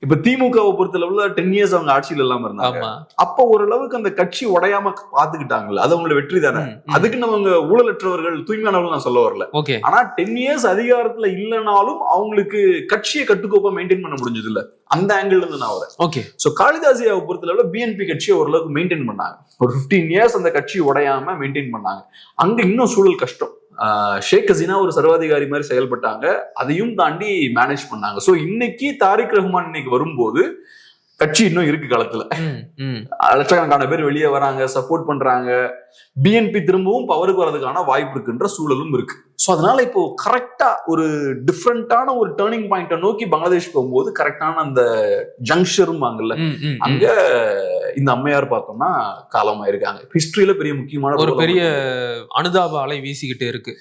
இப்ப திமுகவை பொறுத்தளவுல 10 இயர்ஸ் அவங்க ஆட்சியில இல்லாம இருந்தாங்க. அப்ப ஓரளவுக்கு அந்த கட்சி உடையாம பாத்துக்கிட்டாங்கல்ல, அது அவங்களோட வெற்றி தானே. அதுக்கு நம்ம ஊழலற்றவர்கள் தூய்மையானவர்கள் நான் சொல்ல வரல. ஆனா 10 இயர்ஸ் அதிகாரத்துல இல்லைனாலும் அவங்களுக்கு கட்சியை கட்டுக்கோப்பா மெயின்டைன் பண்ண முடிஞ்சது இல்ல, அந்த ஆங்கிள் இருந்து நான் வரேன். ஓகே, சோ காலிதா ஜியாவை பொறுத்தளவுல பிஎன்பி கட்சியை ஓரளவுக்கு மெயின்டைன் பண்ணாங்க. ஒரு 15 இயர்ஸ் அந்த கட்சி உடையாம மெயின்டைன் பண்ணாங்க. அங்க இன்னும் சூழல் கஷ்டம். ஷேக் ஹசீனா ஒரு சர்வாதிகாரி மாதிரி செயல்பட்டாங்க, அதையும் தாண்டி மேனேஜ் பண்ணாங்க. சோ இன்னைக்கு தாரிக் ரஹ்மான் இன்னைக்கு வரும்போது கட்சி இன்னும் இருக்கு களத்துல. லட்சக்கணக்கான பேர் வெளியே வராங்க, சப்போர்ட் பண்றாங்க. பிஎன்பி திரும்பவும் பவருக்கு வரதுக்கான வாய்ப்பு இருக்குன்ற சூழலும் இருக்கு. சோ அதனால இப்போ கரெக்டா ஒரு டிஃப்ரெண்டான ஒரு டேர்னிங் பாயிண்ட நோக்கி பங்களாதேஷ் போகும்போது கரெக்டான அந்த ஜங்ஷரும் வாங்கல, அங்க இந்த அம்மையார் பார்த்தோம்னா காலமாயிருக்காங்க. ஹிஸ்டரியில பெரிய முக்கியமான ஒரு பெரிய அனுதாப அலை வீசிக்கிட்டு இருக்கு.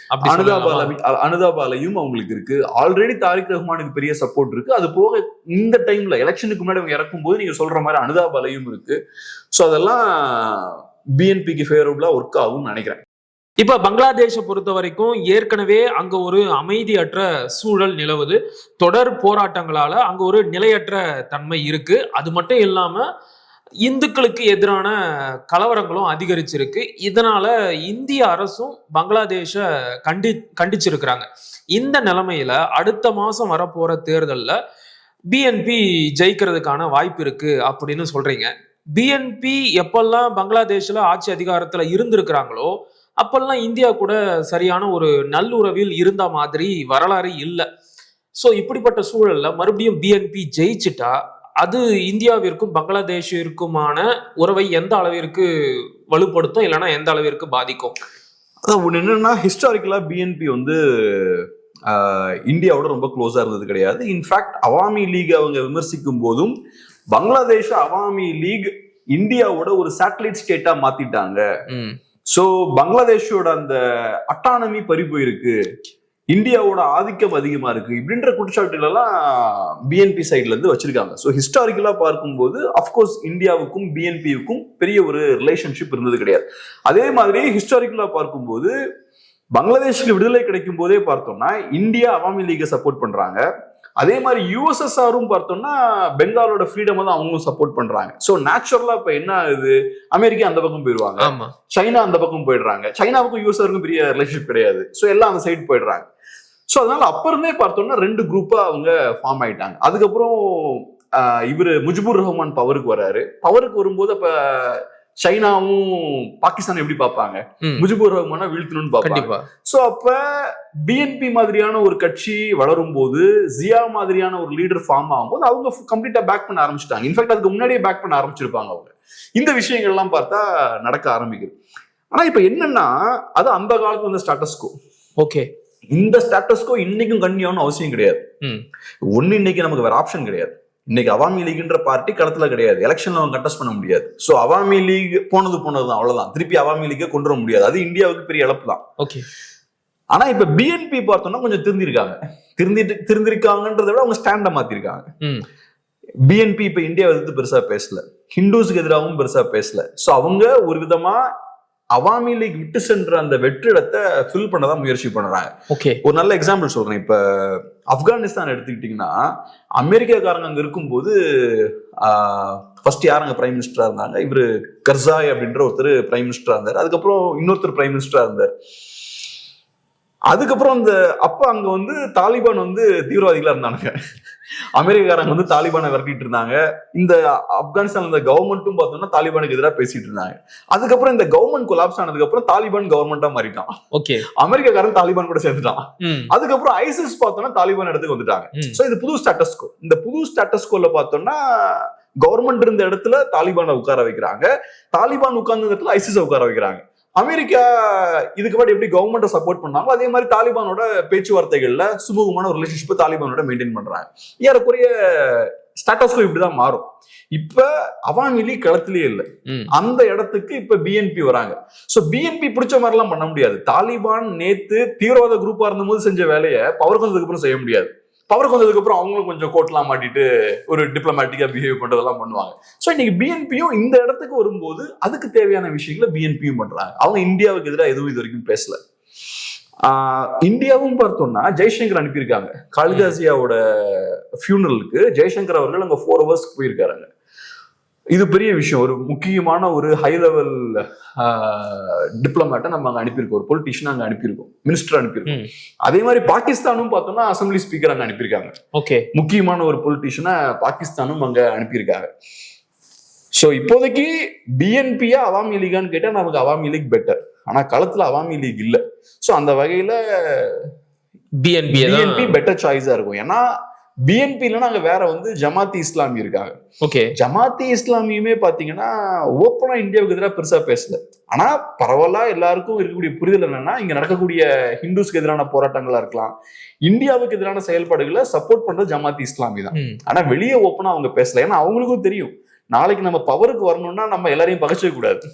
அனுதாப அலையும் அவங்களுக்கு இருக்கு. ஆல்ரெடி தாரிக் ரஹ்மானுக்கு பெரிய சப்போர்ட் இருக்கு. அது போக இந்த டைம்ல எலெக்ஷனுக்கு முன்னாடி அவங்க இறக்கும் போது நீங்க சொல்ற மாதிரி அனுதாப அலையும் இருக்கு. சோ அதெல்லாம் பிஎன்பிக்கு ஃபேவரபிளா ஒர்க் ஆகும்னு நினைக்கிறேன். இப்ப பங்களாதேஷை பொறுத்த வரைக்கும் ஏற்கனவே அங்க ஒரு அமைதியற்ற சூழல் நிலவுது. தொடர் போராட்டங்களால அங்க ஒரு நிலையற்ற தன்மை இருக்கு. அது மட்டும் இல்லாம இந்துக்களுக்கு எதிரான கலவரங்களும் அதிகரிச்சிருக்கு. இதனால இந்திய அரசும் பங்களாதேஷ கண்டிச்சிருக்கிறாங்க. இந்த நிலைமையில அடுத்த மாசம் வரப்போற தேர்தல்ல பிஎன்பி ஜெயிக்கிறதுக்கான வாய்ப்பு இருக்கு அப்படின்னு சொல்றீங்க. பிஎன்பி எப்பெல்லாம் பங்களாதேஷ்ல ஆட்சி அதிகாரத்துல இருந்திருக்கிறாங்களோ அப்பெல்லாம் இந்தியா கூட சரியான ஒரு நல்லுறவில் இருந்த மாதிரி வரலாறு இல்லை. சோ இப்படிப்பட்ட சூழல்ல மறுபடியும் பிஎன்பி ஜெயிச்சுட்டா அது இந்தியாவிற்கும் பங்களாதேஷிற்குமான உறவை எந்த அளவிற்கு வலுப்படுத்தும், இல்லைன்னா எந்த அளவிற்கு பாதிக்கும்? அதான் ஒண்ணு என்னன்னா, ஹிஸ்டாரிக்கலா பிஎன்பி இந்தியாவோட ரொம்ப க்ளோஸா இருந்தது கிடையாது. இன்ஃபேக்ட் அவாமி லீக் அவங்க விமர்சிக்கும் போதும் பங்களாதேஷ் அவாமி லீக் இந்தியாவோட ஒரு சேட்டலைட் ஸ்டேட்டா மாத்திட்டாங்க. சோ பங்களாதேஷோட அந்த அட்டானமி பறி போயிருக்கு, இந்தியாவோட ஆதிக்கம் அதிகமா இருக்கு, இப்படின்ற குற்றச்சாட்டுகள் எல்லாம் பிஎன்பி சைட்ல இருந்து வச்சிருக்காங்க. சோ ஹிஸ்டாரிக்கலா பார்க்கும்போது அப்கோர்ஸ் இந்தியாவுக்கும் பிஎன்பிக்கும் பெரிய ஒரு ரிலேஷன்ஷிப் இருந்தது கிடையாது. அதே மாதிரி ஹிஸ்டாரிக்கலா பார்க்கும்போது பங்களாதேஷுக்கு விடுதலை கிடைக்கும் போதே பார்த்தோம்னா இந்தியா அவாமி லீகை சப்போர்ட் பண்றாங்க. அதே மாதிரி யூஎஸ்எஸ்ஆரும் பார்த்தோம்னா பெங்காலோட ஃப்ரீடம் தான் அவங்களும் சப்போர்ட் பண்றாங்க. சோ நேச்சுரலா இப்ப என்ன ஆகுது, அமெரிக்கா அந்த பக்கம் போயிடுவாங்க, சைனா அந்த பக்கம் போயிடுறாங்க. சைனாவுக்கும் யூஎஸ்ஆருக்கும் பெரிய ரிலேஷன்ஷிப் கிடையாது. சோ எல்லாம் அந்த சைடு போயிடுறாங்க. சோ அதனால அப்ப இருந்தே பார்த்தோம்னா 2 குரூப்பா அவங்க ஃபார்ம் ஆயிட்டாங்க. அதுக்கப்புறம் இவரு முஜிபுர் ரஹ்மான் பவருக்கு வர்றாரு. பவருக்கு வரும்போது அப்ப சைனாவும் பாகிஸ்தான் எப்படி பார்ப்பாங்க, முஜிபுர் ரஹ்மானை வீழ்த்தணும்னு பார்ப்பாங்க. சோ அப்ப பிஎன்பி மாதிரியான ஒரு கட்சி வளரும் போது, ஜியா மாதிரியான ஒரு லீடர் ஃபார்ம் ஆகும்போது அவங்க கம்ப்ளீட்டா பேக் பண்ண ஆரம்பிச்சிட்டாங்க. இன்ஃபேக்ட் அதுக்கு முன்னாடியே பேக் பண்ண ஆரம்பிச்சிருப்பாங்க அவங்க. இந்த விஷயங்கள் எல்லாம் பார்த்தா நடக்க ஆரம்பிக்குது. ஆனா இப்ப என்னன்னா, அது அந்த காலத்துல இந்த ஸ்டேட்டஸ் கோ. ஓகே, இந்த ஸ்டேட்டஸ் கோ இன்னைக்கும் கண்ணியான்னு அவசியம் கிடையாது. ஒன்னு இன்னைக்கு நமக்கு வேற ஆப்ஷன் கிடையாது. இன்னைக்கு அவாமி லீக்ன்ற பார்ட்டி களத்துல கிடையாது, எலெக்ஷன்ல அவங்க கண்டெஸ்ட் பண்ண முடியாது. சோ அவாமி லீக் போனதுதான், அவ்வளவுதான். திருப்பி அவாமி லீக்கை கொண்டு வர முடியாது. அது இந்தியாவுக்கு பெரிய இழப்பு தான். ஓகே, ஆனா இப்ப பிஎன்பி பார்த்தோம்னா கொஞ்சம் திருந்திருக்காங்கன்றத விட அவங்க ஸ்டாண்ட மாத்திருக்காங்க. பிஎன்பி இப்ப இந்தியாவை எதிர்த்து பெருசா பேசல. ஹிந்துஸுக்கு எதிராகவும் பெருசா பேசல. சோ அவங்க ஒரு விதமா அவாமி லீக் விட்டு சென்ற அந்த வெற்றிடத்தை ஃபில் பண்ணதான் முயற்சி பண்றாங்க. ஓகே, ஒரு நல்ல எக்ஸாம்பிள் சொல்றேன். இப்ப ஆப்கானிஸ்தான் எடுத்துக்கிட்டீங்கன்னா, அமெரிக்காக்காரங்க அங்க இருக்கும்போது ஃபர்ஸ்ட் யார் அங்க பிரைம் மினிஸ்டரா இருந்தாங்க? இவரு கர்சாய் அப்படின்ற ஒருத்தர் பிரைம் மினிஸ்டரா இருந்தார். அதுக்கப்புறம் இன்னொருத்தர் பிரைம் மினிஸ்டரா இருந்தார். அதுக்கப்புறம் அப்ப அங்க வந்து தாலிபான் வந்து தீவிரவாதிகளா இருந்தானுங்க. அமெரிக்காரங்க வந்து தாலிபானை விரட்டிட்டு இருந்தாங்க. இந்த ஆப்கானிஸ்தான் இந்த கவர்மெண்ட்டும் பார்த்தோம்னா தாலிபானுக்கு எதிராக பேசிட்டு இருந்தாங்க. அதுக்கப்புறம் இந்த கவர்மெண்ட் கொலாப்ஸ் ஆனதுக்கு அப்புறம் தாலிபான் கவர்மெண்டா மாறிட்டான். ஓகே, அமெரிக்காரன் தாலிபான் கூட சேர்ந்துட்டான். அதுக்கப்புறம் ஐசிஸ் பார்த்தோம்னா தாலிபான் இடத்துக்கு வந்துட்டாங்க. சோ இது புது ஸ்டேட்டஸ் கோ. இந்த புது ஸ்டேட்டஸ் கோல பார்த்தோம்னா கவர்மெண்ட் இருந்த இடத்துல தாலிபானை உட்கார வைக்கிறாங்க, தாலிபான் உட்கார்ந்த இடத்துல ஐசிஸ் உட்கார வைக்கிறாங்க. அமெரிக்கா இதுக்கு முன்னாடி எப்படி கவர்மெண்ட்டை சப்போர்ட் பண்ணாங்களோ அதே மாதிரி தாலிபானோட பேச்சுவார்த்தைகள்ல சுமூகமான ஒரு ரிலேஷன்ஷிப்பை தாலிபானோட மெயின்டைன் பண்றாங்க. ஏறக்குறைய ஸ்டேட்டஸ்கோ இப்படிதான் மாறும். இப்ப அவாமி லீக் களத்திலேயே இல்லை, அந்த இடத்துக்கு இப்ப பிஎன்பி வராங்க. சோ பிஎன்பி பிடிச்ச மாதிரி எல்லாம் பண்ண முடியாது. தாலிபான் நேத்து தீவிரவாத குரூப்பா இருந்தபோது செஞ்ச வேலையை பவர் வந்ததுக்கு அப்புறம் செய்ய முடியாது. பவருக்கு வந்ததுக்கு அப்புறம் அவங்களும் கொஞ்சம் கோட்லாம் மாட்டிட்டு ஒரு டிப்ளமேட்டிக்கா பிஹேவ் பண்றதெல்லாம் பண்ணுவாங்க. சோ இன்னைக்கு பிஎன்பியும் இந்த இடத்துக்கு வரும்போது அதுக்கு தேவையான விஷயங்களை பிஎன்பியும் பண்றாங்க. அவங்க இந்தியாவுக்கு எதிராக எதுவும் இது வரைக்கும் பேசல. இந்தியாவும் பார்த்தோம்னா ஜெய்சங்கர் அனுப்பியிருக்காங்க. காளிதாசியாவோட ஃபியூனரலுக்கு ஜெய்சங்கர் அவர்கள் அங்க 4 hours போயிருக்காங்க. இது பெரிய விஷயம். ஒரு முக்கியமான ஒரு ஹை லெவல் டிப்ளமேட்டை நம்ம அங்க அனுப்பியிருக்கோம், ஒரு பொலிட்டிஷியன் அங்க அனுப்பியிருக்கோம், மினிஸ்டர் அனுப்பியிருக்கோம். அதே மாதிரி பாகிஸ்தானும் பார்த்தோம்னா அசம்பிளி ஸ்பீக்கர் அங்க அனுப்பியிருக்காங்க. ஓகே, முக்கியமான ஒரு பொலிட்டிஷியனை பாகிஸ்தானும் அங்க அனுப்பியிருக்காங்க. சோ இப்போதைக்கு பிஎன்பியா அவாமி லீகான்னு கேட்டா நமக்கு அவாமி லீக் பெட்டர். ஆனா களத்துல அவாமி லீக் இல்ல. சோ அந்த வகையில பிஎன்பி பெட்டர் சாய்ஸா இருக்கும். ஏன்னா பிஎன்பி இல்லைன்னா அங்க வேற வந்து ஜமாத்தி இஸ்லாமி இருக்காங்க. ஓகே, ஜமாத்தி இஸ்லாமியுமே பாத்தீங்கன்னா ஓப்பனா இந்தியாவுக்கு எதிராக பெருசா பேசல. ஆனா பரவாயில்ல, எல்லாருக்கும் இருக்கக்கூடிய புரிதல் என்னன்னா இங்க நடக்கக்கூடிய ஹிந்துஸ்க்கு எதிரான போராட்டங்களா இருக்கலாம், இந்தியாவுக்கு எதிரான செயல்பாடுகளை சப்போர்ட் பண்றது ஜமாத்தி இஸ்லாமி தான். ஆனா வெளியே ஓப்பனா அவங்க பேசல. ஏன்னா அவங்களுக்கும் தெரியும் நாளைக்கு நம்ம பவருக்கு வரணும்னா நம்ம எல்லாரையும் பகைச்சிக்க கூடாது.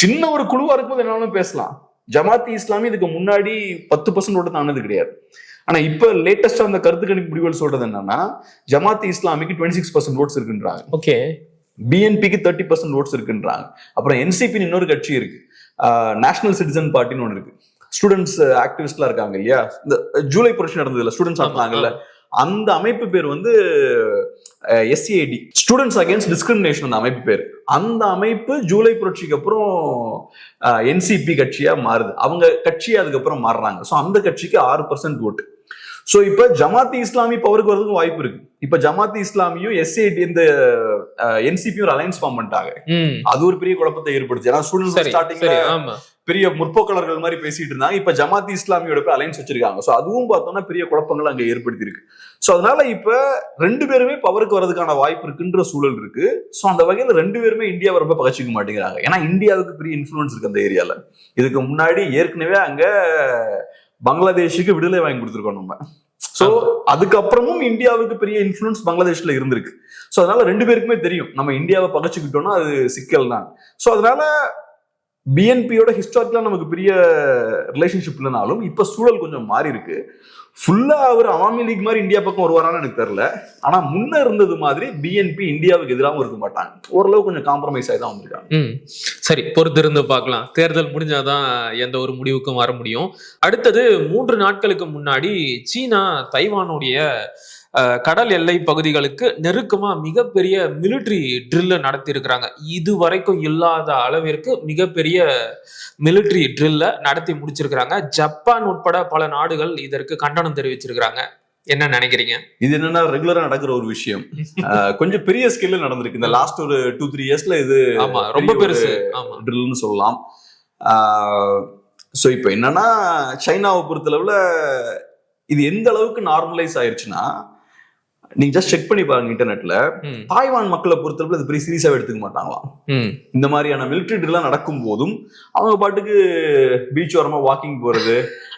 சின்ன ஒரு குழுவா இருக்கும்போது என்னாலும் பேசலாம். ஜமாத்தி இஸ்லாமி இதுக்கு முன்னாடி 10% ஓட்டு தானது கிடையாது. ஆனா இப்ப லேட்டஸ்டா அந்த கருத்து கணிப்பு முடிவுகள் சொல்றது என்னன்னா ஜமாத்தி இஸ்லாமிக்கு 26% ஓட்ஸ் இருக்குன்றாங்க. ஓகே, பிஎன்பிக்கு 30% ஓட்ஸ் இருக்குன்றாங்க. அப்புறம் என்சிபி இன்னொரு கட்சி இருக்கு, நேஷனல் சிட்டிசன் பார்ட்டின்னு ஒன்று இருக்கு. ஸ்டூடெண்ட்ஸ் ஆக்டிவிஸ்ட்லாம் இருக்காங்க இல்லையா, இந்த ஜூலை புரட்சி நடந்ததுல ஸ்டூடெண்ட்ஸ் ஆனாங்கல்ல, அந்த அமைப்பு பேர் வந்து SCID, ஸ்டூடெண்ட்ஸ் அகேன்ஸ்ட் டிஸ்கிரிமினேஷன் அந்த அமைப்பு பேர். அந்த அமைப்பு ஜூலை புரட்சிக்கு அப்புறம் என்சிபி கட்சியா மாறுது. அவங்க கட்சியா அதுக்கப்புறம் மாறுறாங்க. ஸோ அந்த கட்சிக்கு 6% ஓட்டு. சோ இப்ப ஜமாத்தி இஸ்லாமி பவருக்கு வரதுக்கு வாய்ப்பு இருக்கு. இப்ப ஜமாத்தி இஸ்லாமியும் SCID இந்த என்சிபியும் ஒரு அலைன்ஸ் ஃபார்ம் பண்ணிட்டாங்க. அது ஒரு பெரிய குழப்பத்தை ஏற்படுச்சு. ஏன்னா ஸ்டூடெண்ட்ஸ் ஸ்டார்டிங்ல பெரிய முற்போக்காளர்கள் மாதிரி பேசிட்டு இருந்தாங்க. இப்ப ஜமாத்தி இஸ்லாமியோட போய் அலைன்ஸ் வச்சிருக்காங்க. சோ அதுவும் பார்த்தோம்னா பெரிய குழப்பங்கள் அங்க ஏற்படுத்தி இருக்கு. சோ அதனால இப்ப 2 பேருமே பவருக்கு வரதுக்கான வாய்ப்பு இருக்குன்ற சூழல் இருக்கு. சோ அந்த வகையில 2 பேருமே இந்தியாவை ரொம்ப பகச்சிக்க மாட்டேங்கிறாங்க. ஏன்னா இந்தியாவுக்கு பெரிய இன்ஃபுளுன்ஸ் இருக்கு அந்த ஏரியால. இதுக்கு முன்னாடி ஏற்கனவே அங்க பங்களாதேஷுக்கு விடுதலை வாங்கி கொடுத்துருக்கோம் நம்ம. சோ அதுக்கப்புறமும் இந்தியாவுக்கு பெரிய இன்ஃபுளுன்ஸ் பங்களாதேஷ்ல இருந்திருக்கு. சோ அதனால 2 பேருக்குமே தெரியும் நம்ம இந்தியாவை பகச்சுக்கிட்டோம்னா அது சிக்கல் தான். சோ அதனால பிஎன்பியோட ஹிஸ்டாரிக்கலா நமக்கு பெரிய ரிலேஷன்ஷிப் இல்லைனாலும் இப்ப சூழல் கொஞ்சம் மாறி இருக்கு. ஃபுல்லா அவர் அவாமி லீக் மாதிரி இந்தியா பக்கம் வருவாரான்னு எனக்கு தெரியல. ஆனா முன்ன இருந்தது மாதிரி பிஎன்பி இந்தியாவுக்கு எதிராகவும் இருக்க மாட்டாங்க. ஓரளவு கொஞ்சம் காம்ப்ரமைஸ் ஆகி தான் வந்திருக்காங்க. சரி, பொறுத்திருந்து பார்க்கலாம். தேர்தல் முடிஞ்சாதான் எந்த ஒரு முடிவுக்கும் வர முடியும். அடுத்தது 3 நாட்களுக்கு முன்னாடி சீனா தைவானுடைய கடல் எல்லை பகுதிகளுக்கு நெருக்கமா மிகப்பெரிய மிலிட்ரி ட்ரில்ல நடத்தி இருக்கிறாங்க. இது வரைக்கும் இல்லாத அளவிற்கு மிகப்பெரிய மிலிட்ரி ட்ரில்ல நடத்தி முடிச்சிருக்கிறாங்க. ஜப்பான் உட்பட பல நாடுகள் இதற்கு கண்டனம் தெரிவிச்சிருக்கிறாங்க. என்ன நினைக்கிறீங்க? இது என்னன்னா ரெகுலரா நடக்கிற ஒரு விஷயம். கொஞ்சம் பெரிய ஸ்கேல்ல நடந்திருக்கு இந்த லாஸ்ட் ஒரு 2-3 இயர்ஸ்ல. இது ரொம்ப பெருசு ட்ரில்னு சொல்லலாம். சோ இப்ப என்னன்னா சைனாவை பொறுத்தளவுல இது எந்த அளவுக்கு நார்மலைஸ் ஆயிருச்சுன்னா நீங்க ஜஸ்ட் செக் பண்ணி பாருங்க இன்டர்நெட்ல. தாய்வான் மக்களை பொறுத்தவரை அது பெரிய சீரியஸாவே எடுத்துக்க மாட்டாங்களாம். இந்த மாதிரியான மிலிட்டரி ட்ரில்லாம் நடக்கும் போதும் அவங்க பாட்டுக்கு பீச் ஓரமா வாக்கிங் போறது,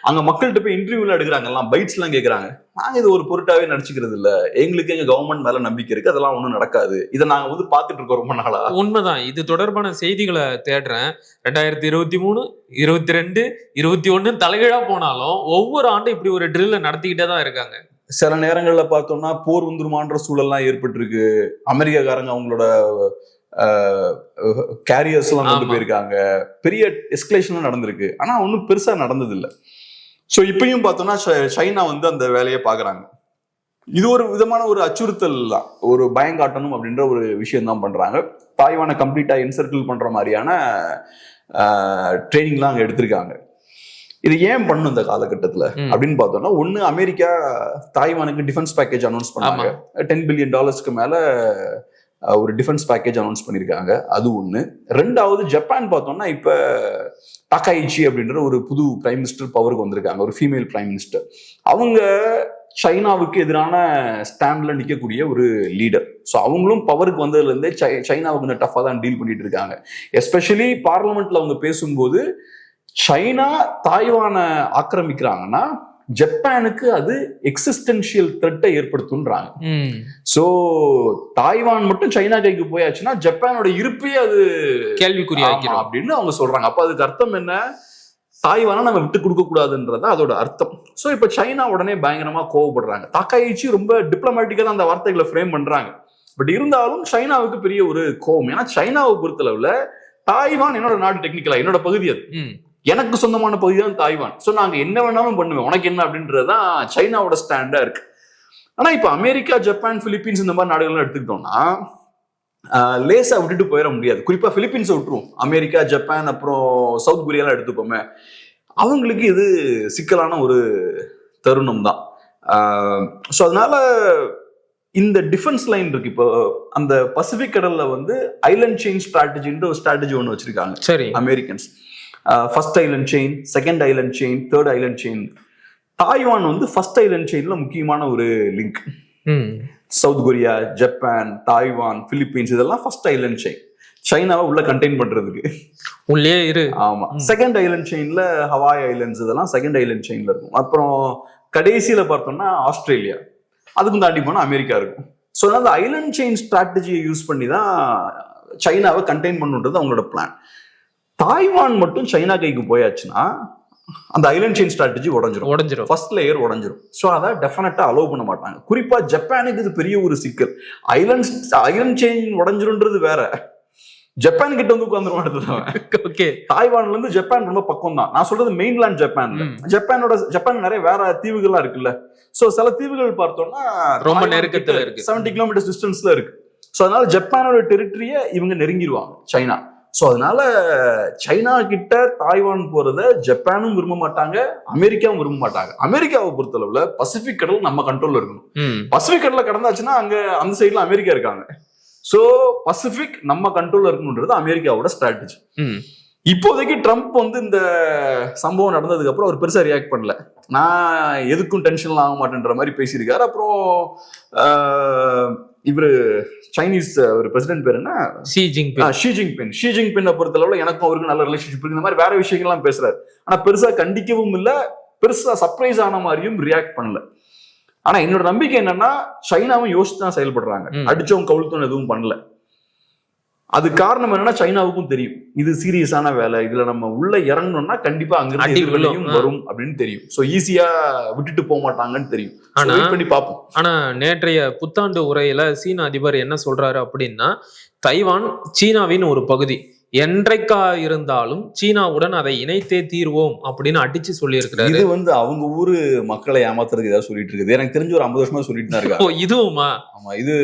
அங்க மக்கள்கிட்ட போய் இன்டர்வியூல எடுக்கிறாங்க, எல்லாம் பைட்ஸ் எல்லாம் கேட்கறாங்க. நாங்க இது ஒரு பொருட்டாவே நடிச்சுக்கிறது இல்ல, எங்களுக்கு எங்க கவர்மெண்ட் மேல நம்பிக்கை இருக்கு, அதெல்லாம் ஒண்ணும் நடக்காது, இதை நாங்க வந்து பாத்துட்டு இருக்கோம் ரொம்ப நாளா. உண்மைதான். இது தொடர்பான செய்திகளை தேடுறேன். 2023, 22, 21 தலைகீழா போனாலும் ஒவ்வொரு ஆண்டும் இப்படி ஒரு ட்ரில்ல நடத்திக்கிட்டே தான் இருக்காங்க. சில நேரங்கள்ல பார்த்தோம்னா போர் வந்துருமான்ற சூழல்லாம் ஏற்பட்டிருக்கு. அமெரிக்காக்காரங்க அவங்களோட கேரியர்ஸ் எல்லாம் கொண்டு போயிருக்காங்க, பெரிய எஸ்கலேஷன் நடந்திருக்கு. ஆனா ஒன்றும் பெருசா நடந்தது இல்லை. ஸோ இப்பயும் பார்த்தோம்னா சைனா வந்து அந்த வேலையை பாக்குறாங்க. இது ஒரு விதமான ஒரு அச்சுறுத்தல் தான், ஒரு பயங்காட்டணும் அப்படின்ற ஒரு விஷயம் தான் பண்றாங்க. தாய்வானை கம்ப்ளீட்டா என்சர்க்கிள் பண்ற மாதிரியான ட்ரைனிங்லாம் அங்க எடுத்திருக்காங்க. இது ஏன் பண்ணும் இந்த காலகட்டத்துல அப்படின்னு பார்த்தோம்னா, ஒண்ணு அமெரிக்கா தாய்வானுக்கு டிஃபென்ஸ் பேக்கேஜ் அனௌன்ஸ் பண்ணாங்க. $10 பில்லியன் மேல ஒரு டிஃபென்ஸ் பேக்கேஜ் அனௌன்ஸ் பண்ணிருக்காங்க. அது ஒண்ணு. ரெண்டாவது ஜப்பான் பார்த்தோம்னா இப்ப டாகாயிச்சி அப்படின்ற ஒரு புது பிரைம் மினிஸ்டர் பவருக்கு வந்திருக்காங்க, ஒரு ஃபீமேல் பிரைம் மினிஸ்டர். அவங்க சைனாவுக்கு எதிரான ஸ்டாண்ட்ல நிற்கக்கூடிய ஒரு லீடர். ஸோ அவங்களும் பவருக்கு வந்ததுல இருந்தே சைனாவுக்கு கொஞ்சம் டஃபா தான் டீல் பண்ணிட்டு இருக்காங்க. எஸ்பெஷலி பார்லிமெண்ட்ல அவங்க பேசும்போது சைனா தாய்வானை ஆக்கிரமிக்கிறாங்கன்னா ஜப்பானுக்கு அது எக்ஸிஸ்டென்ஷியல் த்ரெட்டை ஏற்படுத்துன்றாங்க. சோ தாய்வான் மட்டும் சைனா கைக்கு போயாச்சுன்னா ஜப்பானோட இருப்பையே அது கேள்விக்குறியா அப்படின்னு அவங்க சொல்றாங்க. அப்ப அதுக்கு அர்த்தம் என்ன? தாய்வானை நம்ம விட்டு கொடுக்க கூடாதுன்றத அதோட அர்த்தம். சோ இப்ப சைனா உடனே பயங்கரமா கோவப்படுறாங்க. தாக்காயிச்சி ரொம்ப டிப்ளமேட்டிக்கா தான் அந்த வார்த்தைகளை ஃப்ரேம் பண்றாங்க. பட் இருந்தாலும் சைனாவுக்கு பெரிய ஒரு கோவம். ஏன்னா சைனாவை பொறுத்தளவுல தாய்வான் என்னோட நாடு, டெக்னிக்கலா என்னோட பகுதி, அது எனக்கு சொந்தமான பகுதி தான் தாய்வான். ஸோ நாங்க என்ன வேணாலும் பண்ணுவேன், உனக்கு என்ன அப்படின்றதுதான் சைனாவோட ஸ்டாண்டா இருக்கு. ஆனா இப்ப அமெரிக்கா, ஜப்பான், பிலிப்பீன்ஸ் இந்த மாதிரி நாடுகள்லாம் எடுத்துக்கிட்டோம்னா லேசா விட்டுட்டு போயிட முடியாது. குறிப்பா பிலிப்பீன்ஸை விட்டுருவோம், அமெரிக்கா, ஜப்பான், அப்புறம் சவுத் கொரியாலாம் எடுத்துப்போமே, அவங்களுக்கு இது சிக்கலான ஒரு தருணம் தான். ஸோ அதனால இந்த டிஃபென்ஸ் லைன் இருக்கு. இப்போ அந்த பசிபிக் கடல்ல வந்து ஐலண்ட் செயின் ஸ்ட்ராட்டஜின்ற ஒரு ஸ்ட்ராட்டஜி ஒன்று வச்சிருக்காங்க சரி Americans. First Island chain, second Island chain, third Island chain. Taiwan வந்து ஃபர்ஸ்ட் ஐலண்ட் செயின்ல முக்கியமான ஒரு link. South Korea, Japan, Taiwan, Philippines இதெல்லாம் ஃபர்ஸ்ட் ஐலண்ட் செயின். சைனாவை உள்ள கண்டெயின் பண்றதுக்கு உள்ளே இரு. ஆமா. செகண்ட் ஐலண்ட் செயின்ல ஹவாய் ஐலண்ட்ஸ் இதெல்லாம் செகண்ட் ஐலண்ட் செயின்ல இருக்கும். அப்புறம் கடைசியில பார்த்தோம்னா ஆஸ்திரேலியா, அதுக்கும் தாண்டி போனா அமெரிக்கா இருக்கும். ஸோ அதனால ஐலண்ட் செயின் ஸ்ட்ராட்டஜியை யூஸ் பண்ணி தான் சைனாவை கண்டெயின் பண்ணுன்றது அவங்களோட பிளான். தாய்வான் மட்டும் சைனா கைக்கு போயாச்சுன்னா அந்த ஐலண்ட் செயின் ஸ்ட்ராட்டஜி உடஞ்சிரும், ஃபர்ஸ்ட் லேயர் உடஞ்சிரும். ஸோ அதை டெஃபினட்டா அலோவ் பண்ண மாட்டாங்க. குறிப்பா ஜப்பானுக்கு இது பெரிய ஒரு சிக்கல். ஐலண்ட் செயின் உடஞ்சிருன்றது வேற, ஜப்பான் கிட்ட வந்து உட்காந்துருவான். தாய்வான்ல இருந்து ஜப்பான் ரொம்ப பக்கம் தான். நான் சொல்றது மெயின்லேண்ட் ஜப்பான்ல. ஜப்பான் நிறைய வேற தீவுகள்லாம் இருக்குல்ல. சோ சில தீவுகள் பார்த்தோம்னா ரொம்ப நெருக்கத்துல இருக்கு, 70 கிலோமீட்டர் டிஸ்டன்ஸ்ல இருக்கு. சோ அதனால ஜப்பானோட டெரிட்டரியை இவங்க நெருங்கிடுவாங்க சைனா. சோ அதனால சைனா கிட்ட தாய்வான் போறத ஜப்பானும் விரும்ப மாட்டாங்க, அமெரிக்காவும் விரும்ப மாட்டாங்க. அமெரிக்காவை பொறுத்தளவுல பசிபிக் கடல் நம்ம கண்ட்ரோல்ல இருக்கணும். பசிபிக் கடல கடந்தாச்சுன்னா அங்க அந்த சைட்ல அமெரிக்கா இருக்காங்க. சோ பசிபிக் நம்ம கண்ட்ரோல்ல இருக்கணும்ன்றது அமெரிக்காவோட ஸ்ட்ராட்டஜி. இப்போதைக்கு ட்ரம்ப் வந்து இந்த சம்பவம் நடந்ததுக்கு அப்புறம் அவர் பெருசா ரியாக்ட் பண்ணல. நான் எதுக்கும் டென்ஷன்லாம் ஆக மாட்டேன்ற மாதிரி பேசியிருக்காரு. அப்புறம் இவரு சைனீஸ் ஒரு பிரசிடென்ட் பேர் என்ன, ஷி ஜின்பிங் பொறுத்தளவுல எனக்கும் அவருக்கு நல்ல ரிலேஷன்ஷிப் இருக்கு. இந்த மாதிரி வேற விஷயங்கள்லாம் பேசுறாரு. ஆனா பெருசா கண்டிக்கவும் இல்ல, பெருசா சர்ப்ரைஸ் ஆன மாதிரியும் ரியாக்ட் பண்ணல. ஆனா என்னோட நம்பிக்கை என்னன்னா சைனாவும் யோசிச்சு தான் செயல்படுறாங்க, அடிச்சவங்க கவுழ்த்தவங்க எதுவும் பண்ணல. அது காரணம் என்னன்னா சைனாவுக்கும் தெரியும் இது சீரியஸான வேலை, இதுல நம்ம உள்ள இறங்கணும்னா கண்டிப்பா அங்கிருந்து வரும் அப்படின்னு தெரியும். சோ ஈஸியா விட்டுட்டு போக மாட்டாங்கன்னு தெரியும். பண்ணி பார்ப்போம். ஆனா நேற்றைய புத்தாண்டு உரையில சீன அதிபர் என்ன சொல்றாரு அப்படின்னா, தைவான் சீனாவின் ஒரு பகுதி, என்றைக்கா இருந்தாலும் சீனாவுடன் அதை இணைத்தே தீர்வோம் அப்படின்னு அடிச்சு சொல்லி இருக்கிறாரு. இது வந்து அவங்க ஊரு மக்களை ஏமாத்துறதுக்கு ஏதாவது சொல்லிட்டு இருக்குது. எனக்கு தெரிஞ்ச ஒரு 50 வருஷமா சொல்லிட்டு தான் இருக்காங்க. இதுவுமா? ஆமா, இது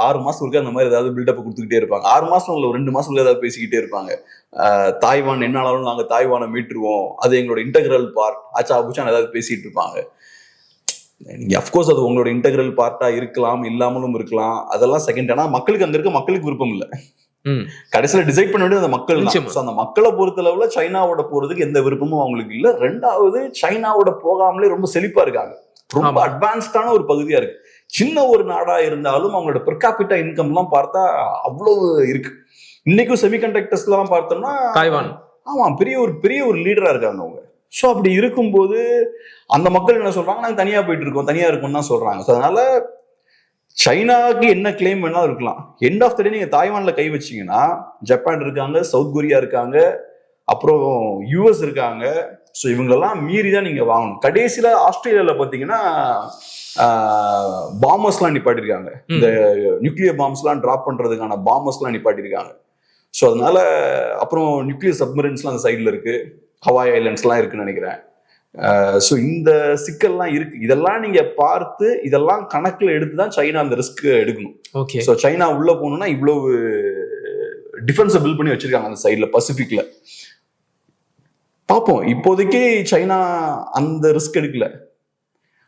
6 மாசம் இருக்கு. அந்த மாதிரி ஏதாவது பில்டப் கொடுத்துக்கிட்டே இருப்பாங்க. 6 மாசம் இல்ல, 2 மாசம் ஏதாவது பேசிக்கிட்டே இருப்பாங்க. தாய்வான் என்னாலும் நாங்க தாய்வானை மீட்டுருவோம், அது எங்களோட இன்டெகிரல் பார்ட், ஆச்சா புச்சான் ஏதாவது பேசிட்டு இருப்பாங்க. நீங்க அப்கோர்ஸ் அது உங்களோட இன்டெகிரல் பார்ட்டா இருக்கலாம், இல்லாமலும் இருக்கலாம், அதெல்லாம் செகண்ட். ஆனா மக்களுக்கு அங்க இருக்க மக்களுக்கு விருப்பம் இல்லை. கடைசியில டிசைட் பண்ண வேண்டியது அந்த மக்கள். அந்த மக்களை பொறுத்தளவுல சைனாவோட போறதுக்கு எந்த விருப்பமும் அவங்களுக்கு இல்ல. ரெண்டாவது சைனாவோட போகாமலே ரொம்ப செழிப்பா இருக்காங்க, ரொம்ப அட்வான்ஸ்டான ஒரு பகுதியா இருக்கு. சின்ன ஒரு நாடா இருந்தாலும் அவங்களோட பெர் கேபிட்டா இன்கம் எல்லாம் பார்த்தா அவ்வளவு இருக்கு. இன்னைக்கும் செமிகண்டக்டர்ஸ் எல்லாம் பார்த்தோம்னா தாய்வான் ஆமா பெரிய ஒரு லீடரா இருக்காங்க அவங்க. ஸோ அப்படி இருக்கும்போது அந்த மக்கள் என்ன சொல்றாங்க, நாங்க தனியா போயிட்டு இருக்கோம், தனியா இருக்கோம் தான் சொல்றாங்க. ஸோ அதனால சைனாக்கு என்ன கிளைம் வேணாலும் இருக்கலாம். எண்ட் ஆஃப் த டே நீங்க தாய்வான்ல கை வச்சீங்கன்னா ஜப்பான் இருக்காங்க, சவுத் கொரியா இருக்காங்க, அப்புறம் யூஎஸ் இருக்காங்க. ஸோ இவங்களெல்லாம் மீறி தான் நீங்க வாங்கணும். கடைசியில ஆஸ்திரேலியாவில் பார்த்தீங்கன்னா பாம்பர்ஸ்லாம் நிப்பாட்டிருக்காங்க. இந்த நியூக்ளியர் பாம்ஸ்லாம் டிராப் பண்றதுக்கான பாம்பர்ஸ்லாம் நிப்பாட்டிருக்காங்க. ஸோ அதனால அப்புறம் நியூக்ளியர் சப்மரின்ஸ்லாம் அந்த சைடில் இருக்கு, ஹவாய் ஐலண்ட்ஸ்லாம் இருக்குன்னு நினைக்கிறேன். ஸோ இந்த சிக்கல்லாம் இருக்கு. இதெல்லாம் நீங்க பார்த்து இதெல்லாம் கணக்குல எடுத்து தான் சைனா அந்த ரிஸ்க் எடுக்கணும். ஓகே. ஸோ சைனா உள்ள போகணும்னா இவ்வளவு டிஃபென்ஸை பில்ட் பண்ணி வச்சிருக்காங்க அந்த சைட்ல பசிபிக்ல. பார்ப்போம். இப்போதைக்கு சைனா அந்த ரிஸ்க் எடுக்கல.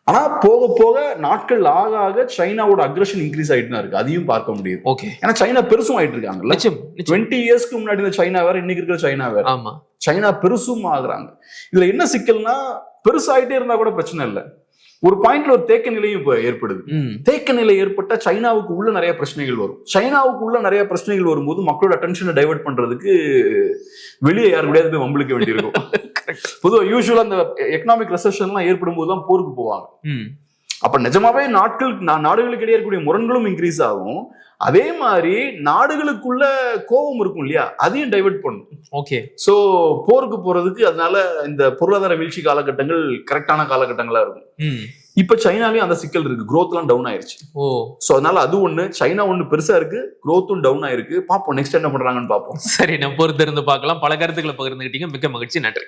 ஆனா போக போக நாட்கள் ஆக ஆக சைனாவோட அக்ரஷன் இன்க்ரீஸ் ஆயிட்டு தான் இருக்கு. அதையும் பார்க்க முடியுது. ஓகே. ஏன்னா சைனா பெருசும் ஆயிட்டு இருக்காங்கல்ல. 20 இயர்ஸ்க்கு முன்னாடி இந்த சைனா வேற, இன்னைக்கு இருக்கிற சைனா வேற. ஆமா. சைனா பெருசும் ஆகுறாங்க. இதுல என்ன சிக்கல்னா பெருசாயிட்டே இருந்தா கூட பிரச்சனை இல்லை. ஒரு பாயிண்ட்ல ஒரு தேக்க நிலையும் இப்ப ஏற்படுது. தேக்க நிலை ஏற்பட்டா சைனாவுக்கு உள்ள நிறைய பிரச்சனைகள் வரும். சைனாவுக்கு உள்ள நிறைய பிரச்சனைகள் வரும்போது மக்களோட அட்டென்ஷனை டைவர்ட் பண்றதுக்கு வெளியே யாரு கூடயாவது போய் வம்பளுக்க வேண்டியிருக்கும். பொதுவாக யூஸ்வலா அந்த எக்கனாமிக் ரெசெஷன் எல்லாம் ஏற்படும் போதுதான் போருக்கு போவாங்க. அப்ப நிஜமாவே நாடுகளுக்கு இடையே இருக்கக்கூடிய முரண்களும் இன்க்ரீஸ் ஆகும். அதே மாதிரி நாடுகளுக்குள்ள கோபம் இருக்கும் இல்லையா, அதையும் டைவர்ட் பண்ணும். ஓகே. சோ போருக்கு போறதுக்கு அதனால இந்த பொருளாதார வீழ்ச்சி காலகட்டங்கள் கரெக்டான காலகட்டங்களா இருக்கும். இப்ப சைனாலயும் அந்த சிக்கல் இருக்கு. growth எல்லாம் டவுன் ஆயிருச்சு. சோ அதனால அது ஒண்ணு. சைனா ஒண்ணு பெருசா இருக்கு, growthம் டவுன் ஆயிருக்கு. பாப்போம் நெக்ஸ்ட் என்ன பண்றாங்கன்னு பாப்போம். சரி, நம்ம பொறுத்து இருந்து பார்க்கலாம். பல கருத்துக்களை பகிர்ந்துக்கிட்டீங்க. மிக்க மகிழ்ச்சி. நன்றி.